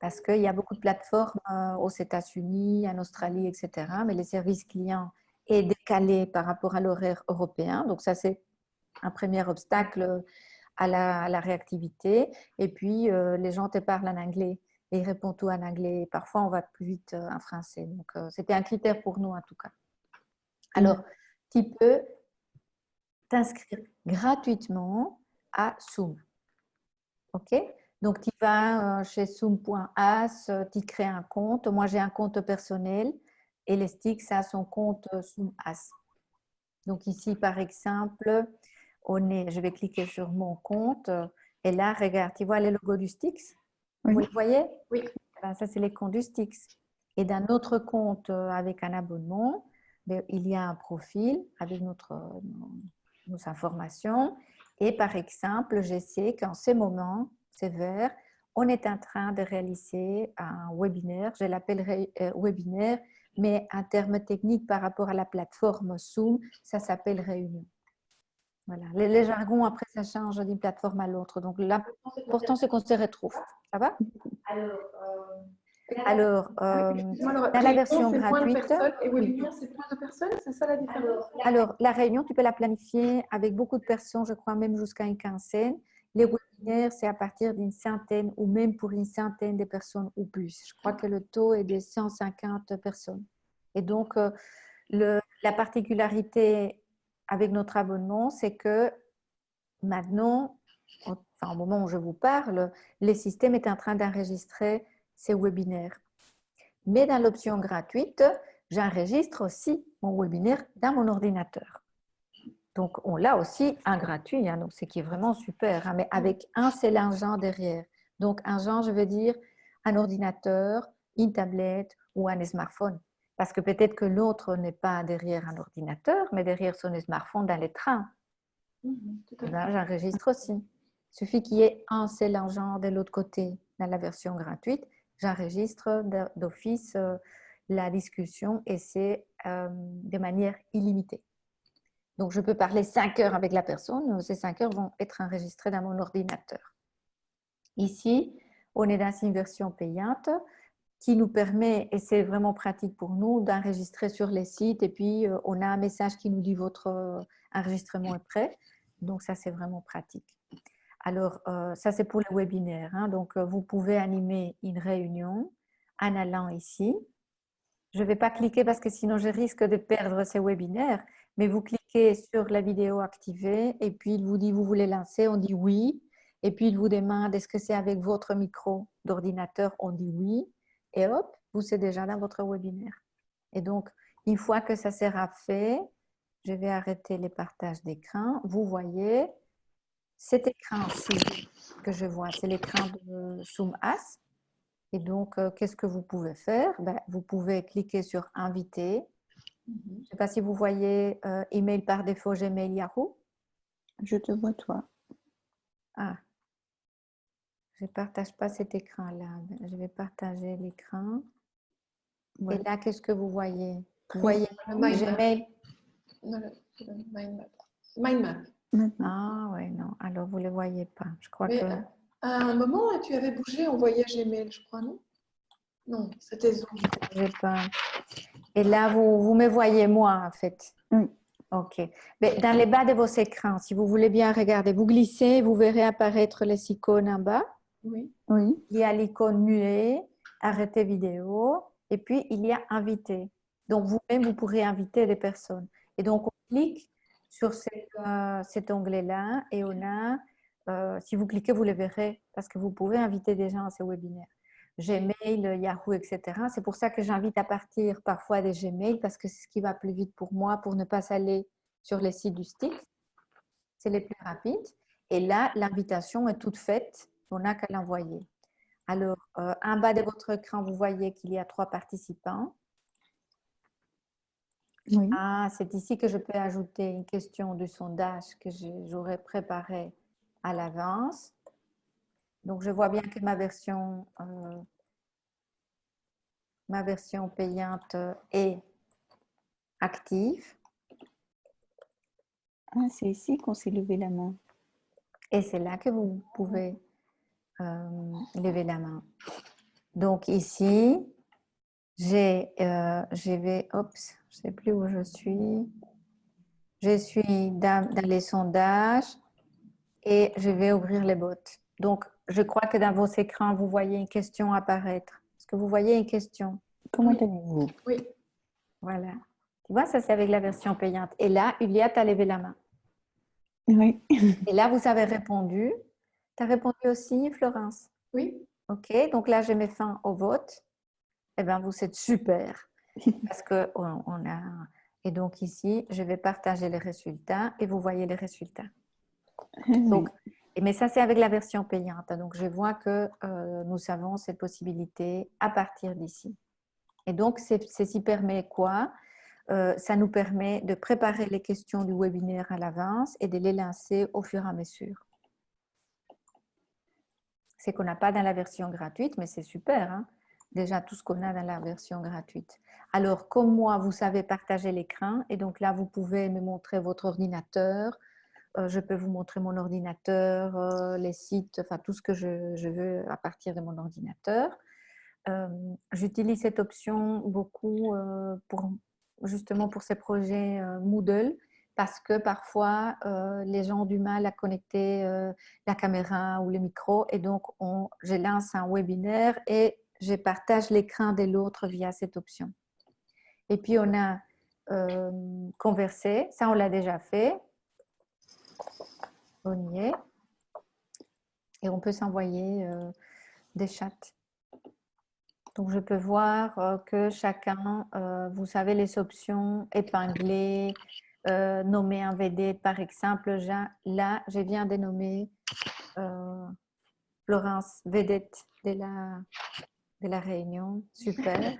Parce qu'il y a beaucoup de plateformes aux États-Unis, en Australie, etc. Mais les services clients est décalé par rapport à l'horaire européen. Donc ça, c'est un premier obstacle à la réactivité. Et puis, les gens te parlent en anglais et ils répondent tout en anglais. Parfois, on va plus vite en français. Donc, c'était un critère pour nous, en tout cas. Alors, tu peux t'inscrire gratuitement à Zoom. OK? Donc, tu vas chez zoom.as, tu crées un compte. Moi, j'ai un compte personnel et les sticks, ça a son compte Zoom.as. Donc, ici, par exemple, je vais cliquer sur mon compte et là, regarde, tu vois les logos du sticks? Oui. Vous le voyez? Oui. Ben, ça, c'est les comptes du sticks. Et d'un autre compte avec un abonnement, ben, il y a un profil avec nos informations. Et par exemple, je sais qu'en ce moment, c'est vert, on est en train de réaliser un webinaire. Je l'appellerai webinaire, mais un terme technique par rapport à la plateforme Zoom, ça s'appelle réunion. Voilà. Les jargons, après, ça change d'une plateforme à l'autre. Donc, l'important, c'est qu'on se retrouve. Ça va? Alors, dans la version gratuite, et webinaire, c'est plus de personnes, c'est ça la différence? alors, la réunion, tu peux la planifier avec beaucoup de personnes, je crois même jusqu'à une quinzaine. Les webinaires, c'est à partir d'une centaine ou même pour une centaine de personnes ou plus. Je crois que le taux est de 150 personnes. Et donc, la particularité avec notre abonnement, c'est que maintenant, au moment où je vous parle, le système est en train d'enregistrer ces webinaires. Mais dans l'option gratuite, j'enregistre aussi mon webinaire dans mon ordinateur. Donc, on l'a aussi en gratuit, hein, donc ce qui est vraiment super, hein, mais avec un seul engin derrière. Donc, engin, je veux dire un ordinateur, une tablette ou un smartphone. Parce que peut-être que l'autre n'est pas derrière un ordinateur, mais derrière son smartphone dans les trains. Là, j'enregistre aussi. Il suffit qu'il y ait un seul engin de l'autre côté dans la version gratuite. J'enregistre d'office la discussion et c'est de manière illimitée. Donc, je peux parler 5 heures avec la personne. Ces 5 heures vont être enregistrées dans mon ordinateur. Ici, on est dans une version payante qui nous permet, et c'est vraiment pratique pour nous, d'enregistrer sur les sites et puis on a un message qui nous dit votre enregistrement est prêt. Donc, ça, c'est vraiment pratique. Alors, ça, c'est pour le webinaire. Hein. Donc, vous pouvez animer une réunion en allant ici. Je ne vais pas cliquer parce que sinon, je risque de perdre ces webinaires. Mais vous cliquez sur la vidéo activée et puis il vous dit, vous voulez lancer, on dit oui. Et puis, il vous demande, est-ce que c'est avec votre micro d'ordinateur? On dit oui. Et hop, vous êtes déjà dans votre webinaire. Et donc, une fois que ça sera fait, je vais arrêter les partages d'écran. Vous voyez, cet écran-ci que je vois, c'est l'écran de Zoom As. Et donc, qu'est-ce que vous pouvez faire? Ben, vous pouvez cliquer sur Inviter. Je ne sais pas si vous voyez email par défaut, Gmail, Yahoo. Je te vois, toi. Ah, je ne partage pas cet écran-là. Je vais partager l'écran. Ouais. Et là, qu'est-ce que vous voyez? Vous Oui, voyez le mind map. Gmail? Non, le mind map. Mind map. Maintenant. Ah, oui, non. Alors, vous ne le voyez pas. Je crois Mais que... à un moment, tu avais bougé, on voyait Gmail, je crois, non? Non, c'était Zoom. J'ai pas... Et là, vous me voyez moi, en fait. Oui. OK. Mais dans les bas de vos écrans, si vous voulez bien regarder, vous glissez, vous verrez apparaître les icônes en bas. Oui. Oui. Il y a l'icône muet, arrêter vidéo, et puis il y a inviter. Donc, vous-même, vous pourrez inviter des personnes. Et donc, on clique sur cet onglet-là et on a, si vous cliquez, vous le verrez, parce que vous pouvez inviter des gens à ces webinaires. Gmail, Yahoo, etc. C'est pour ça que j'invite à partir parfois des Gmail, parce que c'est ce qui va plus vite pour moi, pour ne pas aller sur les sites du stick. C'est les plus rapides. Et là, l'invitation est toute faite. On n'a qu'à l'envoyer. Alors, en bas de votre écran, vous voyez qu'il y a 3 participants. Oui. Ah, c'est ici que je peux ajouter une question du sondage que j'aurais préparé à l'avance. Donc, je vois bien que ma version payante est active. Ah, c'est ici qu'on s'est levé la main. Et c'est là que vous pouvez lever la main. Donc, ici, je vais, oups, je ne sais plus où je suis. Je suis dans les sondages et je vais ouvrir les bots. Donc, je crois que dans vos écrans, vous voyez une question apparaître. Est-ce que vous voyez une question? Comment Oui. allez-vous? Oui. Voilà. Tu vois, ça c'est avec la version payante. Et là, Julia, tu as levé la main. Oui. Et là, vous avez répondu. Tu as répondu aussi, Florence? Oui. OK. Donc là, je mets fin au vote. Eh bien, vous êtes super. Parce qu'on a... Et donc ici, je vais partager les résultats et vous voyez les résultats. Donc, mais ça, c'est avec la version payante. Donc, je vois que nous avons cette possibilité à partir d'ici. Et donc, ceci permet quoi? Ça nous permet de préparer les questions du webinaire à l'avance et de les lancer au fur et à mesure. C'est qu'on n'a pas dans la version gratuite, mais c'est super, hein? Déjà tout ce qu'on a dans la version gratuite. Alors, comme moi, vous savez partager l'écran, et donc là, vous pouvez me montrer votre ordinateur. Je peux vous montrer mon ordinateur, les sites, enfin tout ce que je veux à partir de mon ordinateur. J'utilise cette option beaucoup justement pour ces projets Moodle, parce que parfois les gens ont du mal à connecter la caméra ou le micro, et donc je lance un webinaire et je partage l'écran de l'autre via cette option. Et puis on a conversé, ça on l'a déjà fait, on y est, et on peut s'envoyer des chats. Donc, je peux voir que chacun, vous savez, les options épingler, nommer un vedette, par exemple. Là, je viens de nommer Florence vedette de la réunion. Super.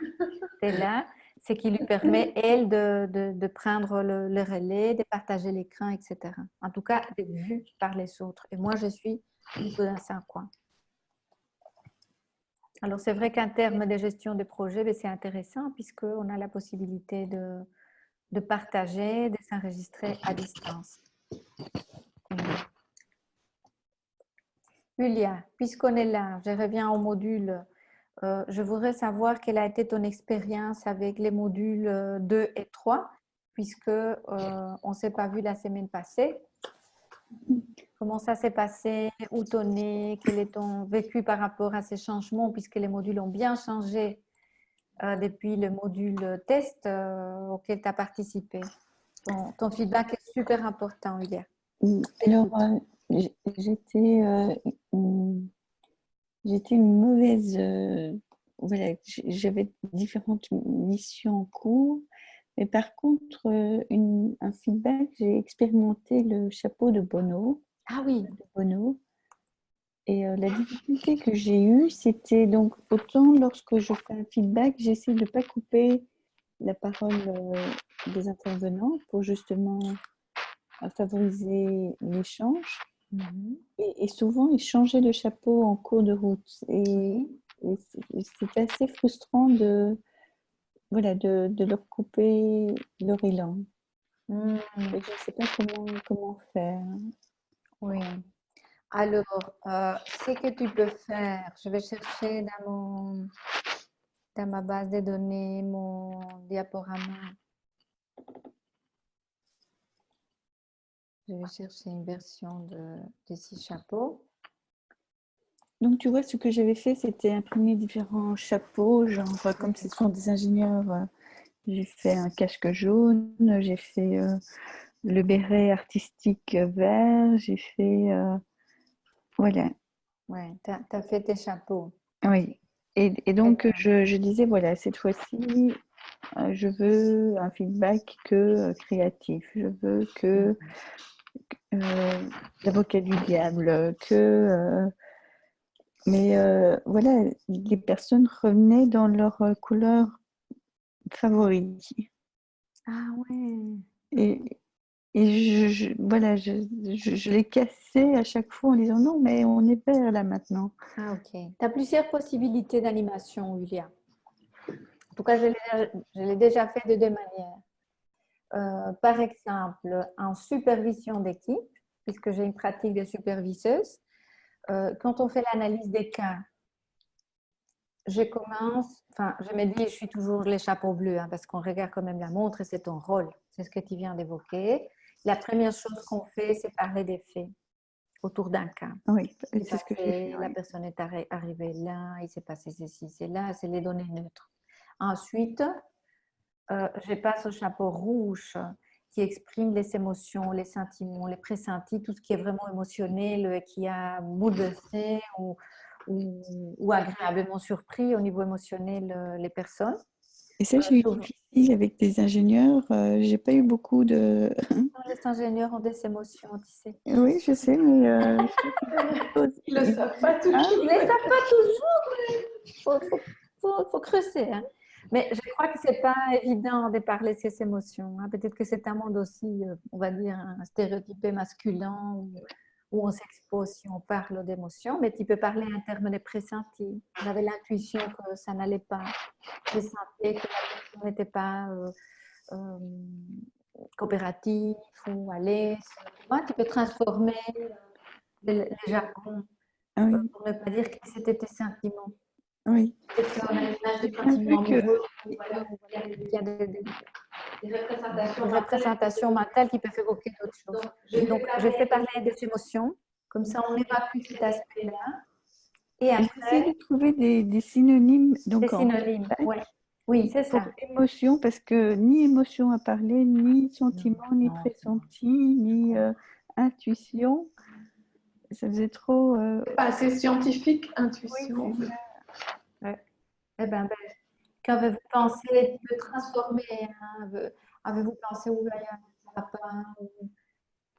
C'est là. Ce qui lui permet, elle, de prendre le relais, de partager l'écran, etc. En tout cas, d'être vue par les autres. Et moi, je suis plutôt dans un coin. Alors, c'est vrai qu'en termes de gestion de projet, c'est intéressant puisqu'on a la possibilité de partager, de s'enregistrer à distance. Julia, puisqu'on est là, je reviens au module. Je voudrais savoir quelle a été ton expérience avec les modules 2 et 3, puisque on ne s'est pas vu la semaine passée. Comment ça s'est passé? Où t'en es? Quel est ton vécu par rapport à ces changements, puisque les modules ont bien changé depuis le module test auquel tu as participé? Ton feedback est super important, Julia. Alors, j'étais une mauvaise... voilà, j'avais différentes missions en cours, mais par contre, un feedback, j'ai expérimenté le chapeau de Bono. Ah oui. De Bono. Et la difficulté que j'ai eue, c'était donc autant lorsque je fais un feedback, j'essaie de ne pas couper la parole des intervenants pour justement favoriser l'échange. Et souvent, ils changeaient de chapeau en cours de route. Et c'était assez frustrant de leur couper leur élan. Et je ne sais pas comment faire. Oui. Alors, ce que tu peux faire, je vais chercher dans ma base de données mon diaporama. Je vais chercher une version de 6 chapeaux. Donc, tu vois, ce que j'avais fait, c'était imprimer différents chapeaux, genre comme ce sont des ingénieurs, j'ai fait un casque jaune, j'ai fait le béret artistique vert, j'ai fait... voilà. Oui, tu as fait tes chapeaux. Oui. Et donc, je disais, voilà, cette fois-ci, je veux un feedback que créatif. Je veux que l'avocat du diable, mais voilà, les personnes revenaient dans leur couleur favorite. Ah ouais. Et je les cassais à chaque fois en disant non, mais on est vert là maintenant. Ah ok. Tu as plusieurs possibilités d'animation, Julia. En tout cas, je l'ai déjà fait de deux manières. Par exemple, en supervision d'équipe, puisque j'ai une pratique de superviseuse. Quand on fait l'analyse des cas, je me dis, je suis toujours les chapeaux bleus, hein, parce qu'on regarde quand même la montre et c'est ton rôle, c'est ce que tu viens d'évoquer. La première chose qu'on fait, c'est parler des faits autour d'un cas. Oui, c'est ce que j'ai fait. La personne est arrivée là, il s'est passé ceci, c'est là, c'est les données neutres. Ensuite, je passe au chapeau rouge qui exprime les émotions, les sentiments, les pressentis, tout ce qui est vraiment émotionnel, qui a bouleversé ou agréablement surpris au niveau émotionnel les personnes. Et ça, j'ai eu difficile avec des ingénieurs. J'ai pas eu beaucoup de... Les ingénieurs ont des émotions, tu sais. Oui, je sais, mais... Ils ne le savent pas toujours. Ils ne le savent pas toujours. Faut creuser. Hein. Mais je crois que c'est pas évident de parler de ses émotions, hein. Peut-être que c'est un monde aussi, on va dire, un stéréotypé masculin où on s'expose si on parle d'émotions, mais tu peux parler en termes de pressenti. J'avais l'intuition que ça n'allait pas. Je sentais que la personne n'était pas euh, coopérative ou à l'aise. Moi, tu peux transformer les jargons Ah oui, pour ne pas dire que c'était tes sentiments. oui. Peut-être qu'on a l'image J'ai des bien vu sentiments que amoureux, ou voilà, il y a des représentations mentales qui peuvent évoquer d'autres choses. Donc, je fais parler des émotions, comme ça on évacue cet aspect-là. Et j'essaie après, de trouver des synonymes des donc en synonymes. Ouais. Oui, c'est pour ça. émotion, parce que ni émotion à parler, ni sentiment, ni Non. pressenti, ni intuition, ça faisait trop. Pas assez scientifique, Oui, intuition. c'est ça. Ouais. Eh ben, qu'avez-vous pensé de transformer, hein, avez-vous pensé où il y a un lapin, ou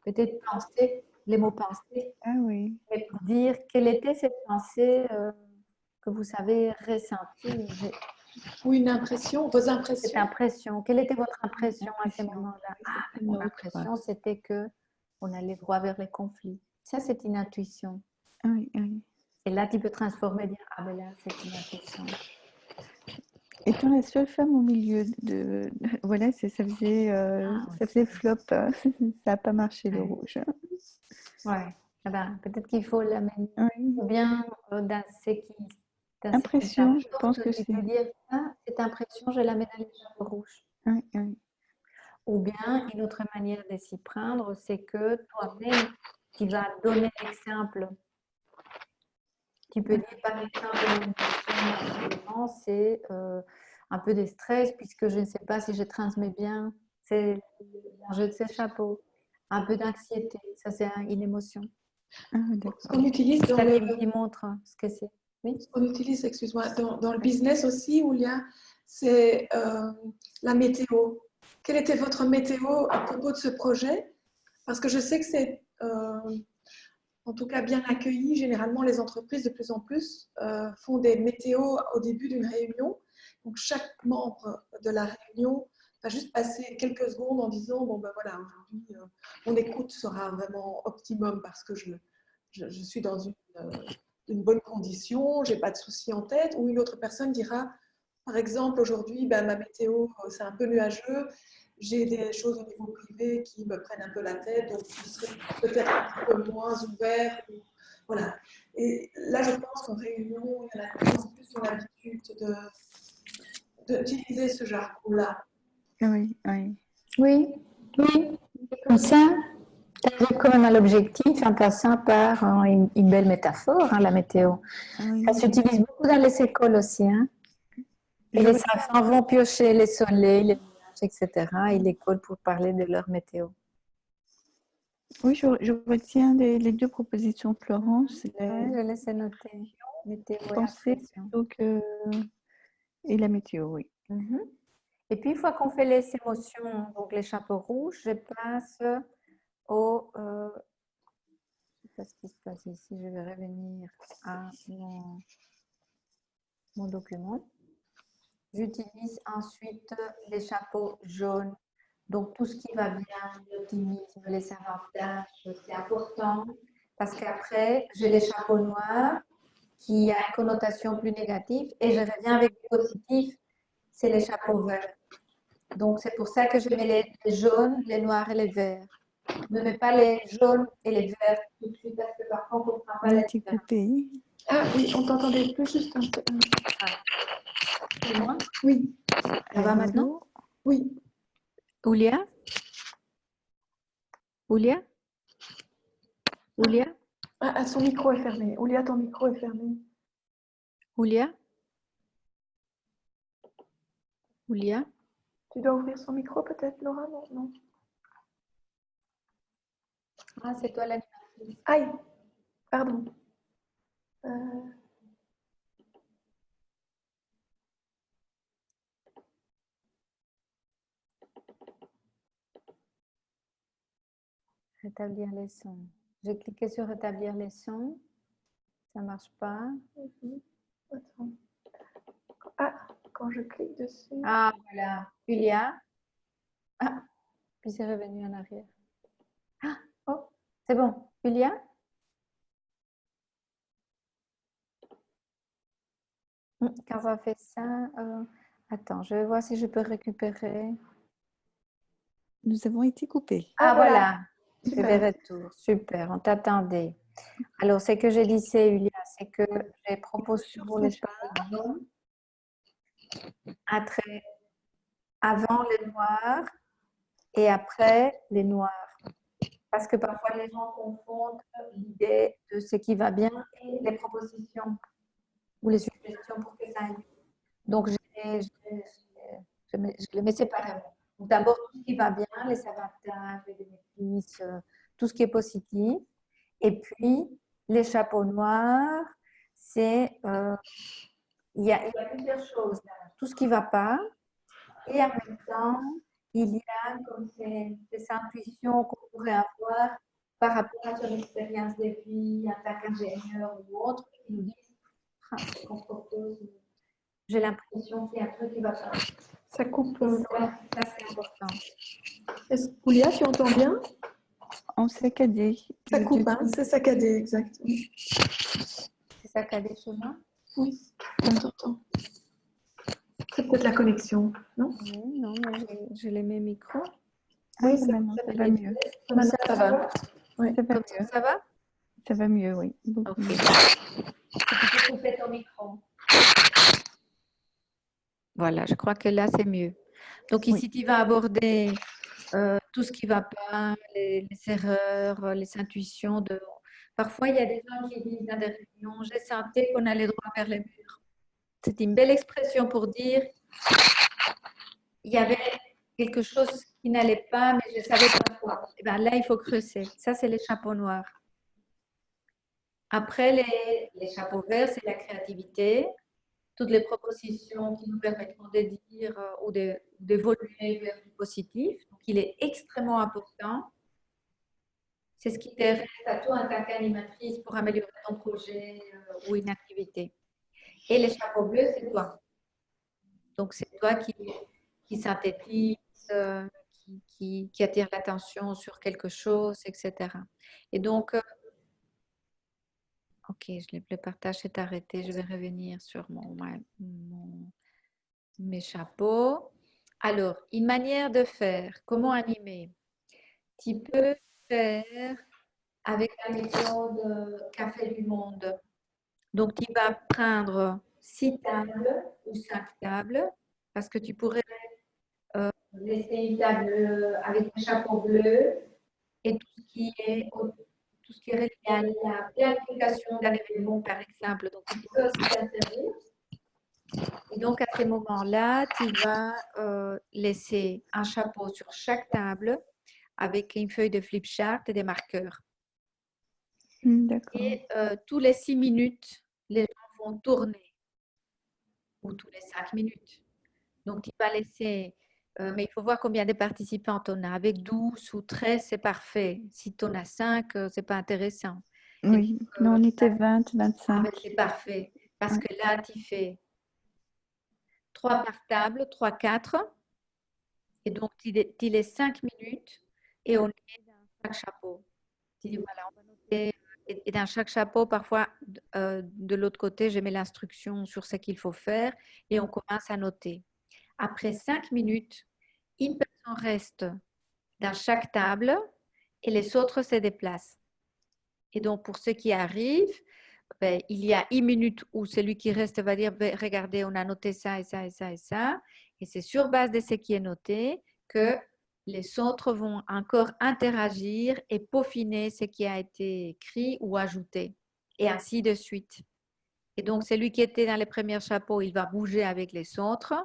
peut-être penser, les mots penser, Ah oui. mais pour dire quelle était cette pensée que vous avez ressentie, Ou une impression, vos cette impressions. impression. Quelle était votre impression à ces Impression. moments-là? Oui, Ah, c'était mon neutre. impression, c'était que on allait droit vers les conflits. Ça, c'est une intuition. Oui, oui. Et là, tu peux transformer et dire, ah ben là, c'est une intuition. Étant la seule femme au milieu de voilà, ça faisait flop. Ça n'a pas marché le Ouais. rouge. Ouais. Eh ben, peut-être qu'il faut l'amener. Oui. Ou bien dans ce qui Impression, je pense t'apporte, que tu c'est. peux dire, ah, cette impression, je l'amène à l'échafaud rouge. Oui, oui. Ou bien, une autre manière de s'y prendre, c'est que toi-même, tu vas donner l'exemple. Tu peux dire, par exemple, actuellement, c'est un peu de stress puisque je ne sais pas si je transmets bien. C'est l'enjeu de ces chapeaux. Un peu d'anxiété, ça c'est une émotion. Ah, Ce d'accord. qu'on utilise dans Ça le, qui montre ce que c'est. Oui. ce qu'on utilise, excuse-moi, dans le business aussi, où il y a, c'est la météo. Quelle était votre météo à propos de ce projet? Parce que je sais que c'est, en tout cas, bien accueilli. Généralement, les entreprises, de plus en plus, font des météos au début d'une réunion. Donc, chaque membre de la réunion va juste passer quelques secondes en disant, bon, ben voilà, aujourd'hui, mon écoute sera vraiment optimum parce que je suis dans une bonne condition, j'ai pas de soucis en tête. Ou une autre personne dira, par exemple, aujourd'hui, ben, ma météo, c'est un peu nuageux, j'ai des choses au niveau privé qui me prennent un peu la tête, donc je serai peut-être un petit peu moins ouvert. Voilà. Et là, je pense qu'en réunion, il y en a de plus en plus qui ont l'habitude d'utiliser ce jargon-là. Oui, oui. Oui, oui. Comme ça, tu arrives quand même à l'objectif en passant par une belle métaphore, hein, la météo. Ah oui. Ça s'utilise beaucoup dans les écoles aussi. Hein. Et Je les retiens, enfants vont piocher les soleils, les nuages, etc. et l'école pour parler de leur météo. oui, je retiens les deux propositions de Florence, Ouais, je laisse noter. Météo la et pensée impression. plutôt que et la météo, oui. Mhm. Et puis, une fois qu'on fait les émotions, donc les chapeaux rouges, je passe au... je ne sais pas ce qui se passe ici, je vais revenir à mon document. J'utilise ensuite les chapeaux jaunes. Donc, tout ce qui va bien, l'optimisme, les avantages, c'est important. Parce qu'après, j'ai les chapeaux noirs qui a une connotation plus négative et je reviens avec du positif, c'est les chapeaux verts. Donc, c'est pour ça que je mets les jaunes, les noirs et les verts. Ne mets pas les jaunes et les verts tout de suite parce que parfois on ne comprend pas On a la été différence. coupé. Ah oui, on t'entendait plus juste un peu. Et moi, Oui, ça va maintenant? Allô? oui. Oulia? Oulia? Oulia? Ah, son micro est fermé. Oulia, ton micro est fermé. Oulia? Oulia? Tu dois ouvrir son micro peut-être, Laura? Non, non. Ah, c'est toi l'animatrice. Aïe, pardon. Rétablir les sons. J'ai cliqué sur rétablir les sons. Ça ne marche pas. Attends. Ah, quand je clique dessus. Ah, voilà. Julia. Ah, puis c'est revenu en arrière. Ah, oh, c'est bon. Julia? Quand on fait ça, attends, je vais voir si je peux récupérer. Nous avons été coupés. Ah, voilà. voilà. C'est Super. des retours. Super, on t'attendait. Alors, ce que je disais, Julia, c'est que j'ai proposé pour l'espace jaune un trait avant les noirs et après les noirs. Parce que parfois, les gens confondent l'idée de ce qui va bien et les propositions ou les suggestions pour que ça aille. Donc, je les mets séparément. Donc, d'abord, tout ce qui va bien, les avantages, les bénéfices, tout ce qui est positif. Et puis, les chapeaux noirs, c'est, il y a plusieurs choses là. Tout ce qui ne va pas. Et en même temps, il y a comme ces intuitions qu'on pourrait avoir par rapport à son expérience de vie en tant qu'ingénieur ou autre, qui nous disent, ah, ce qu'on propose, j'ai l'impression qu'il y a un truc qui va pas. Ça coupe. Ouais, ça c'est important. Est-ce que Julia, tu entends bien? En saccadé. Ça coupe, hein? C'est saccadé, exact. C'est saccadé chez moi? Oui, on t'entend. C'est peut-être la connexion, non? Oui, non, mais j'ai les mêmes micros. Oui, ça va mieux. Maintenant, ça va. Oui. Ça va Comme mieux. ça va? Ça va mieux, oui. Beaucoup Ok. mieux. Tu peux couper ton micro. Voilà, je crois que là, c'est mieux. Donc ici, tu vas aborder tout ce qui ne va pas, les erreurs, les intuitions. Parfois, il y a des gens qui disent dans des réunions, j'ai senti qu'on allait droit vers les murs. C'est une belle expression pour dire, il y avait quelque chose qui n'allait pas, mais je ne savais pas quoi. Et bien là, il faut creuser. Ça, c'est les chapeaux noirs. Après, les chapeaux verts, c'est la créativité. Toutes les propositions qui nous permettront de dire ou d'évoluer vers du positif. Donc, il est extrêmement important. C'est ce qui te reste à toi en tant qu'animatrice pour améliorer ton projet ou une activité. Et les chapeaux bleus, c'est toi. Donc, c'est toi qui synthétise, qui attire l'attention sur quelque chose, etc. Et donc, ok, le partage s'est arrêté. Je vais revenir sur mes chapeaux. Alors, une manière de faire, comment animer? Tu peux faire avec la méthode Café du Monde. Donc, tu vas prendre 6 tables ou 5 tables parce que tu pourrais laisser une table avec un chapeau bleu et tout ce qui est relié à la planification d'un événement, par exemple. Donc, tu peux aussi t'en servir. Et donc, à ce moment-là, tu vas laisser un chapeau sur chaque table avec une feuille de flip chart et des marqueurs. D'accord. Et tous les 6 minutes, les gens vont tourner, ou tous les 5 minutes. Donc, tu vas laisser, mais il faut voir combien de participants on a. Avec 12 ou 13, c'est parfait. Si tu en as 5, ce n'est pas intéressant. Oui, donc, nous on était 20, Ah, 25. ben, c'est parfait. Parce que là, tu fais 3 par table, 3, 4. Et donc, tu laisses 5 minutes et on est dans chaque chapeau. Tu dis, voilà, on va noter. Et dans chaque chapeau, parfois, de l'autre côté, je mets l'instruction sur ce qu'il faut faire et on commence à noter. Après 5 minutes, une personne reste dans chaque table et les autres se déplacent. Et donc, pour ceux qui arrivent, ben, il y a 1 minute où celui qui reste va dire, ben, regardez, on a noté ça et ça et ça et ça. Et c'est sur base de ce qui est noté que les autres vont encore interagir et peaufiner ce qui a été écrit ou ajouté. Et ainsi de suite. Et donc, celui qui était dans les premiers chapeaux, il va bouger avec les autres.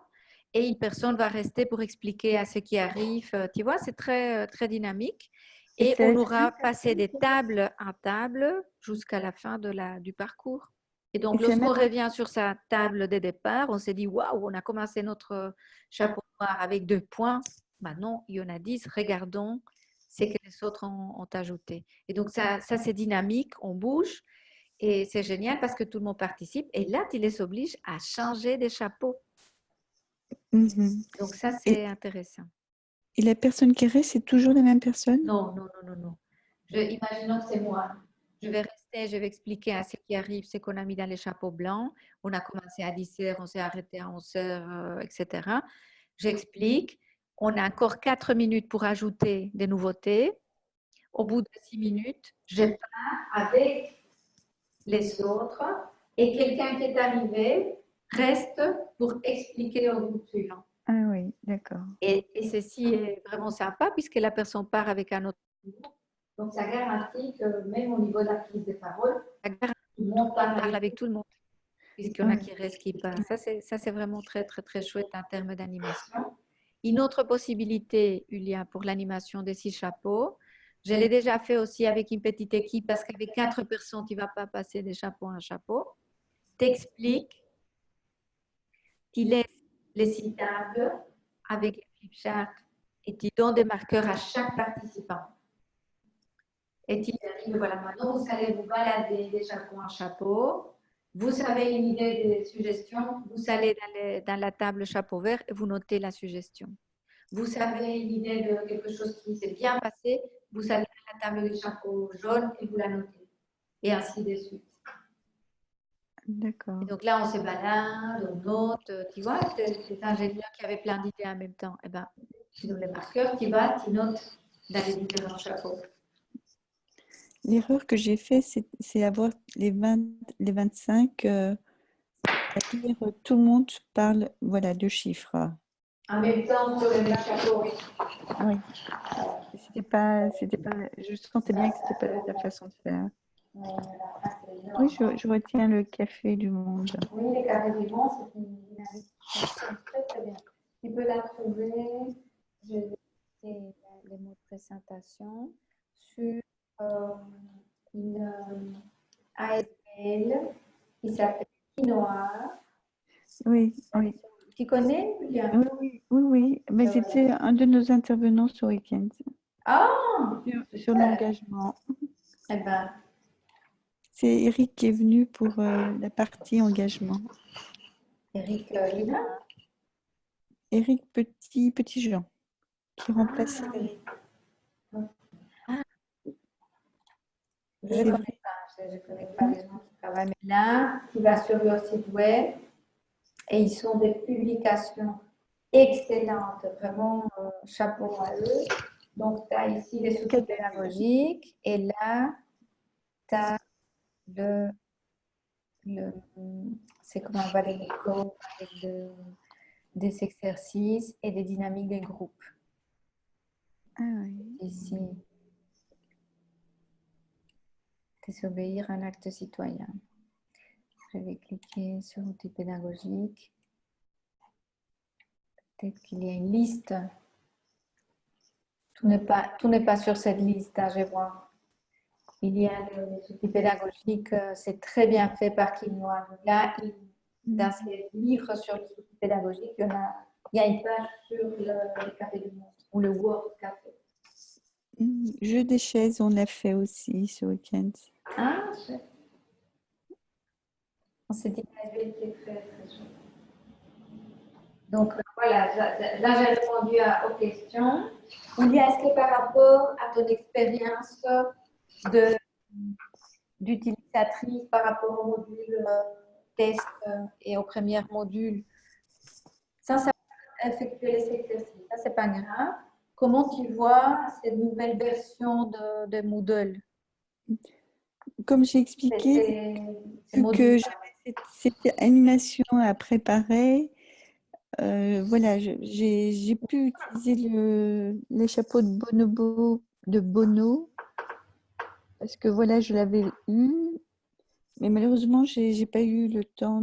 Et une personne va rester pour expliquer à ceux qui arrivent. Tu vois, c'est très, très dynamique. Et on aura passé de table en table jusqu'à la fin du parcours. Et donc, lorsqu'on revient sur sa table de départ, on s'est dit, waouh, on a commencé notre chapeau noir avec 2 points. Maintenant, il y en a 10. Regardons ce que les autres ont ajouté. Et donc, ça c'est dynamique, on bouge. Et c'est génial parce que tout le monde participe. Et là, tu les obliges à changer des chapeaux. Mhm. Donc ça, c'est intéressant. Et la personne qui reste, c'est toujours la même personne? Non, non, non, non, non. Imaginons que c'est moi. Je vais rester, je vais expliquer à ce qui arrive, ce qu'on a mis dans les chapeaux blancs. On a commencé à 10 heures, on s'est arrêté à 11 heures, etc. J'explique. On a encore 4 minutes pour ajouter des nouveautés. Au bout de 6 minutes, je pars avec les autres et quelqu'un qui est arrivé reste pour expliquer au groupe suivant. Ah oui, d'accord. Et ceci est vraiment sympa puisque la personne part avec un autre groupe. Donc, ça garantit que même au niveau de la prise de parole, tout le monde parle avec tout le monde, puisqu'il y en a qui restent, qui partent. Ça, c'est vraiment très, très, très chouette en termes d'animation. Une autre possibilité, Julia, pour l'animation des 6 chapeaux, je l'ai déjà fait aussi avec une petite équipe, parce qu'avec 4 personnes, tu ne vas pas passer des chapeaux à un chapeau. T'expliques, tu laisses les 6 tables avec les flipcharts et tu donnes des marqueurs à chaque participant. Et tu dis, voilà, maintenant vous allez vous balader des chapeaux en chapeau. Vous avez une idée des suggestions, vous allez dans la table chapeau vert et vous notez la suggestion. Vous avez une idée de quelque chose qui s'est bien passé, vous allez à la table des chapeaux jaunes et vous la notez. Et ainsi de suite. D'accord. Et donc là, on se balade, on note, tu vois, ces ingénieurs qui avaient plein d'idées en même temps. Eh ben, tu donnes les marqueurs, tu vas, tu notes dans les différents chapeaux. L'erreur que j'ai fait, c'est avoir les 25 à dire tout le monde parle, voilà, de chiffres. En même temps, sur le même chapeau, oui. Oui. C'était pas, je sentais bien que c'était pas la façon de faire. Oui, je retiens le café du monde. Oui, les cafés du monde, c'est une dynamique qui fonctionne très très bien. Tu peux la trouver, je vais laisser les mots de présentation sur une ASBL qui s'appelle Quinoa. Oui, oui. Tu connais, Julia? Oui. Mais c'était un de nos intervenants ce week-end. Ah! Sur l'engagement. Eh ben, C'est Eric qui est venu pour la partie engagement. Eric Lina. Eric Petit Jean, qui remplace Cédric. Je ne connais pas les gens qui travaillent, mais là, tu vas sur leur site web et ils sont des publications excellentes, vraiment chapeau à eux. Donc, tu as ici les outils pédagogiques et là, tu as c'est comment on va les codes avec des exercices et des dynamiques des groupes. Ah oui. Ici, désobéir à un acte citoyen. Je vais cliquer sur outils pédagogiques. Peut-être qu'il y a une liste. Tout n'est pas sur cette liste, hein, je vois. Il y a les outils pédagogiques, c'est très bien fait par Quinoa. Là, dans ces livres sur les outils pédagogiques, il y a une page sur le café du monde ou le World Café. Jeu des chaises, on l'a fait aussi ce week-end. Ah, c'est une activité très, très chouette. Donc voilà, là j'ai répondu aux questions. Julia, est-ce que par rapport à ton expérience d'utilisatrice par rapport au module test et au premier module, sans effectuer les exercices, ça c'est pas grave. Comment tu vois cette nouvelle version de Moodle? Comme j'ai expliqué, vu que j'avais cette animation à préparer, voilà, j'ai pu utiliser les chapeaux de Bono, parce que voilà, je l'avais eu, mais malheureusement, j'ai pas eu le temps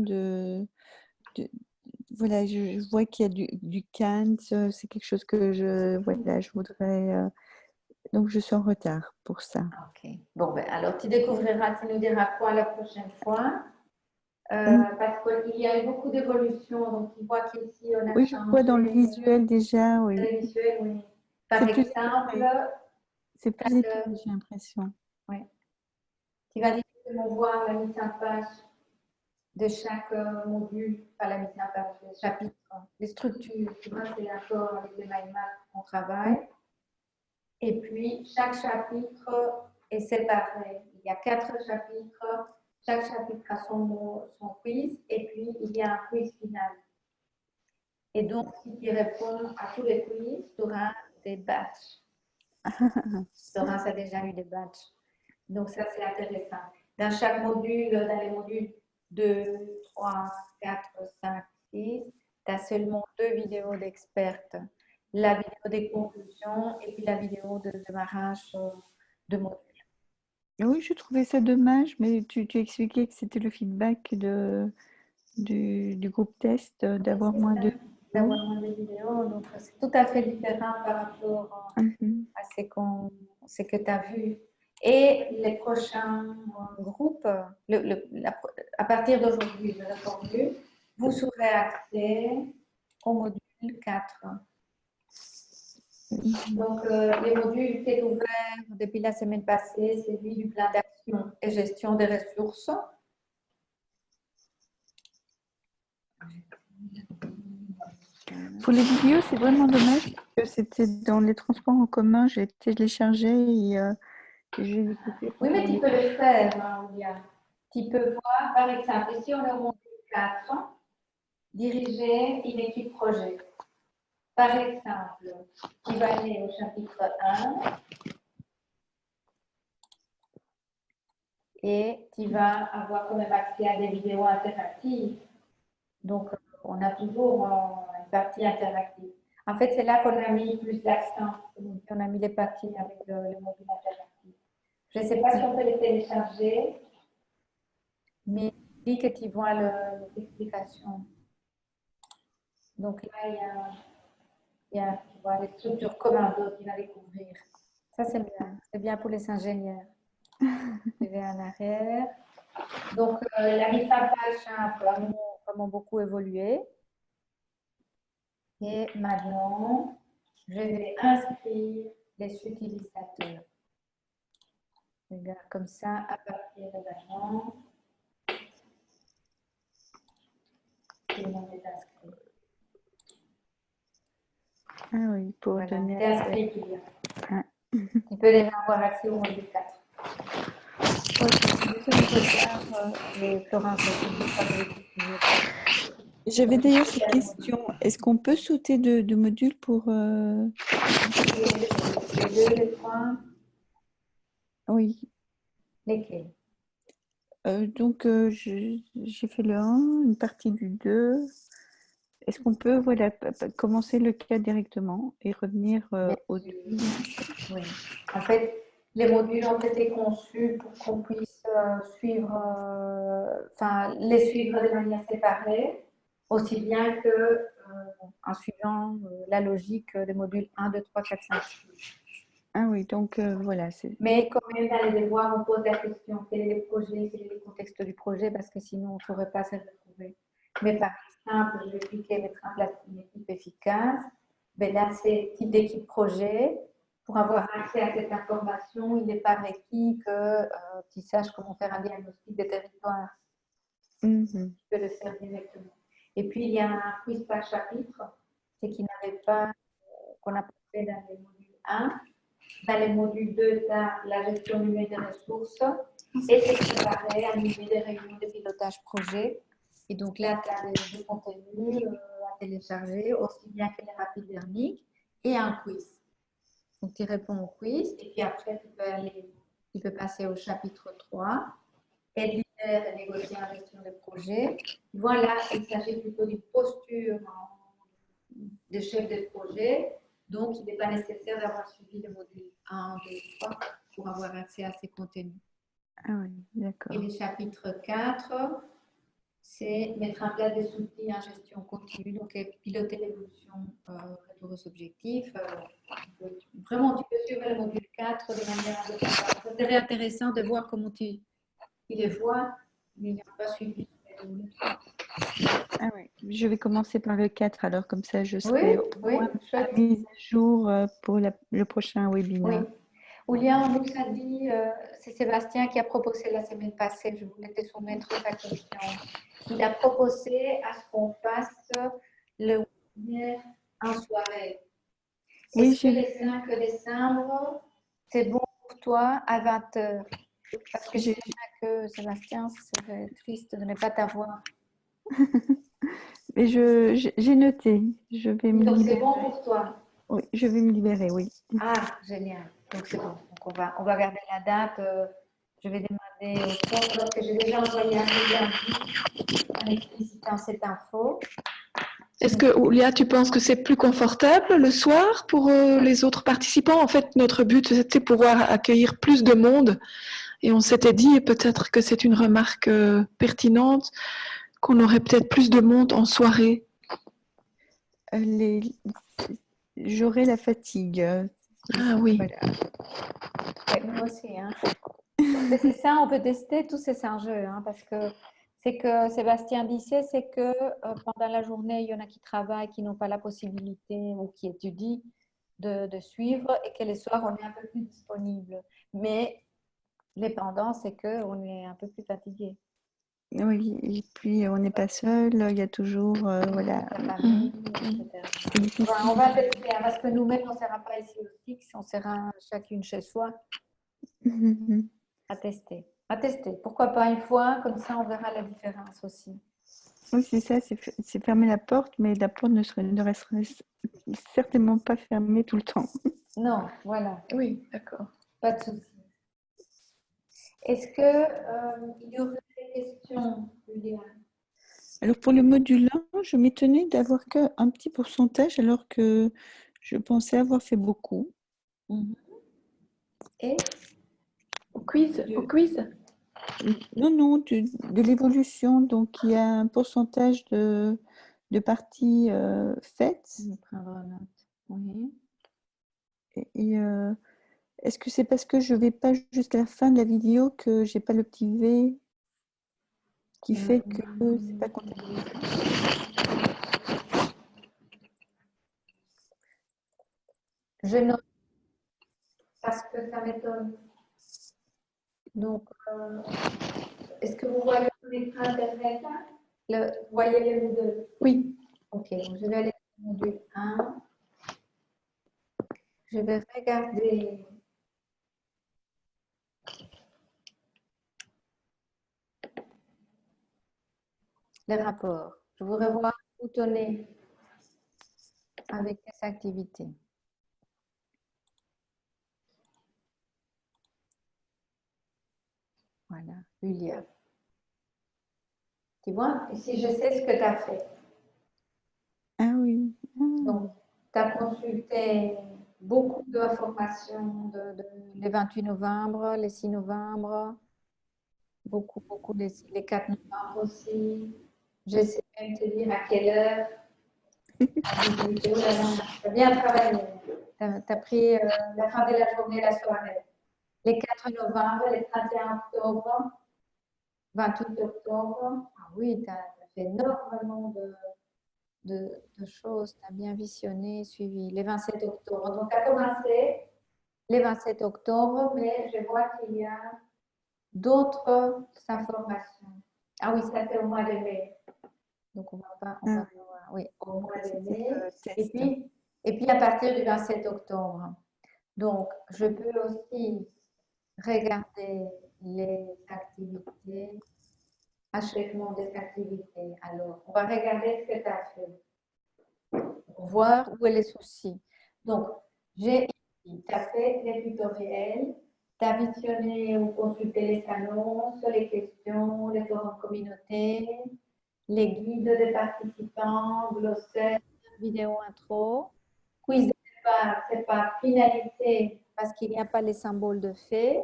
voilà, je vois qu'il y a du Kant, c'est quelque chose que voilà, je voudrais, donc je suis en retard pour ça. Ok. Bon, ben, alors tu découvriras, tu nous diras quoi la prochaine fois. Parce qu'il y a eu beaucoup d'évolutions. Donc, tu vois qu'ici, on a Oui, je changé. vois dans le visuel déjà, oui. Le visuel, oui. Par exemple, c'est plus épuré, j'ai l'impression. Oui. Tu vas directement voir la mise en page de chaque module, pas la mise en page, les chapitres, les structures. Tu vois, c'est d'accord avec les mind maps qu'on travaille. Et puis, chaque chapitre est séparé. Il y a 4 chapitres. Chaque chapitre a son quiz. Et puis, il y a un quiz final. Et donc, si tu réponds à tous les quiz, tu auras des badges. Laurence a déjà eu des badges. Donc, ça, c'est intéressant. Dans chaque module, dans les modules 2, 3, 4, 5, 6, tu as seulement 2 vidéos d'expertes. La vidéo des conclusions et puis la vidéo de démarrage de module. Oui, je trouvais ça dommage, mais tu expliquais que c'était le feedback du groupe test d'avoir moins de D'avoir moins de vidéos. Donc, c'est tout à fait différent par rapport à ce que tu as vu. Et les prochains groupes, à partir d'aujourd'hui, je répondu, vous aurez accès au module 4. Donc, les modules qui est ouvert depuis la semaine passée, c'est celui du plan d'action et gestion des ressources. Pour les vidéos, c'est vraiment dommage parce que c'était dans les transports en commun, j'ai téléchargé et j'ai écouté. Oui, mais tu peux le faire, Olia. Tu peux voir, par exemple, ici on est au module 4, diriger une équipe projet. Par exemple, tu vas aller au chapitre 1 et tu vas avoir quand même accès à des vidéos interactives. Donc, on a toujours une partie interactive. En fait, c'est là qu'on a mis plus l'accent. On a mis les parties avec le module interactif. Je ne sais pas si on peut les télécharger, mais dis que tu vois l'explication. Donc là, il y a tu vois, les structures commandos qu'il va découvrir. Ça, c'est bien. C'est bien pour les ingénieurs. Je vais en arrière. Donc, la mise en page a vraiment beaucoup évolué. Et maintenant, je vais inscrire les utilisateurs. Regarde comme ça, à partir de maintenant, tout le monde est inscrit. Ah oui, pour Voilà, donner c'est accès. inscrit, Kylian. Tu peux déjà avoir accès au module 4. Florence, J'avais d'ailleurs cette question. Est-ce qu'on peut sauter de module pour... les 2, les 3, Oui. lesquels? Donc, j'ai fait le 1, une partie du 2. Est-ce qu'on peut voilà, commencer le cas directement et revenir au 2? Oui. En fait, les modules ont été conçus pour qu'on puisse suivre, les suivre de manière séparée, aussi bien que en suivant la logique des modules 1, 2, 3, 4, 5, 6. Ah oui, donc voilà. Mais quand même, dans les devoirs, on pose la question, quel est le projet, quel est le contexte du projet, parce que sinon, on ne saurait pas se retrouver. Mais par exemple, je vais cliquer mettre en place une équipe efficace. Ben là, c'est type d'équipe projet. Pour avoir accès à cette information, il n'est pas requis que tu saches comment faire un diagnostic des territoires. Tu peux le faire directement. Et puis, il y a un quiz par chapitre, c'est qu'il n'avait pas, qu'on n'a pas fait dans les modules 1. Dans les modules 2, tu as la gestion numérique des ressources et c'est séparé à niveau des réunions de pilotage projet. Et donc là, tu as des contenus à télécharger, aussi bien que les rapides verniques et un quiz. Donc tu réponds au quiz et puis après, tu peux passer au chapitre 3, être leader et négocier en gestion de projet. Voilà, il s'agit plutôt d'une posture de chef de projet. Donc, il n'est pas nécessaire d'avoir suivi le module 1, 2, 3 pour avoir accès à ces contenus. Ah oui, d'accord. Et le chapitre 4, c'est mettre en place des outils en gestion continue, donc piloter l'évolution retour aux objectifs. Vraiment, tu peux suivre le module 4 de manière indépendante. C'est très intéressant de voir comment tu les vois, mais il n'y a pas suivi. Ah oui, je vais commencer par le 4, alors comme ça je serai oui, chouette. mise à jour pour le prochain webinaire. Oui. Oulia, on nous a dit, c'est Sébastien qui a proposé la semaine passée, je voulais te soumettre sa question. Il a proposé à ce qu'on fasse le webinaire en soirée. Oui, Est-ce que j'ai le 5 décembre, c'est bon pour toi à 20 heures? Parce que je sais que Sébastien, ce serait triste de ne pas t'avoir. mais j'ai noté. Je vais me Donc, c'est libérer. bon pour toi? Oui, je vais me libérer, oui. Ah, génial. Donc, c'est bon. Donc, on va garder la date. Je vais demander au prof parce que j'ai déjà envoyé un mail en explicitant cette info. Est-ce que, Oulia, tu penses que c'est plus confortable le soir pour les autres participants? En fait, notre but, c'était pouvoir accueillir plus de monde. Et on s'était dit, et peut-être que c'est une remarque pertinente, qu'on aurait peut-être plus de monde en soirée. J'aurai la fatigue. Ah oui. Voilà. Ouais, nous aussi. Hein. Mais c'est ça, on peut tester tous ces enjeux. Hein, parce que c'est que Sébastien disait, c'est que pendant la journée, il y en a qui travaillent, qui n'ont pas la possibilité ou qui étudient de suivre et que les soirs, on est un peu plus disponible. Mais l'épendant, c'est qu'on est un peu plus fatigué. Oui, et puis on n'est pas seul, il y a toujours, voilà, La famille, etc. c'est difficile. Enfin, on va tester, hein, parce que nous-mêmes, on ne sera pas ici au fixe, on sera chacune chez soi à tester. À tester. Pourquoi pas une fois, comme ça, on verra la différence aussi. Oui, c'est ça, c'est fermer la porte, mais la porte ne resterait certainement pas fermée tout le temps. Non, voilà, Oui, d'accord. pas de souci. Est-ce que il y aurait des questions, Julia? Alors pour le module 1, je m'étonnais d'avoir qu'un petit pourcentage alors que je pensais avoir fait beaucoup. Et Au quiz? Non, de l'évolution. Donc il y a un pourcentage de parties faites. je vais prendre note. Oui. Et, est-ce que c'est parce que je ne vais pas jusqu'à la fin de la vidéo que j'ai pas le petit V qui fait que c'est pas comptabilisé? Je note parce que ça m'étonne. Donc, est-ce que vous voyez l'écran Internet là? Vous voyez les modules? Oui. Ok, donc je vais aller au module 1. Je vais regarder les rapports. Je voudrais voir où boutonner avec les activités. Voilà, Julia. Tu vois, ici je sais ce que tu as fait. Ah oui. Ah. Donc, tu as consulté beaucoup d'informations les 28 novembre, les 6 novembre, beaucoup, les 4 novembre aussi. J'essaie même de te dire à quelle heure. Tu as bien travaillé. Tu as pris la fin de la journée, la soirée. Les 4 novembre, les 31 octobre, 28 octobre. Ah oui, tu as fait énormément de choses. Tu as bien visionné, suivi. Les 27 octobre. Donc, tu as commencé les 27 octobre, mais je vois qu'il y a d'autres informations. Ah oui, ça fait au mois de mai. Donc, on va pas voir. Oui, au mois de mai. Et puis, à partir du 27 octobre. Donc, je peux aussi regarder les activités, achèvement des activités. Alors, on va regarder ce que tu as fait pour voir où est le souci. Donc, j'ai ici, tu as fait les tutoriels, tu as visionné ou consulté les annonces, les questions, les forums communautés, les guides des participants, glossaire, vidéo intro, quiz de départ, c'est pas finalité parce qu'il n'y a pas les symboles de fait.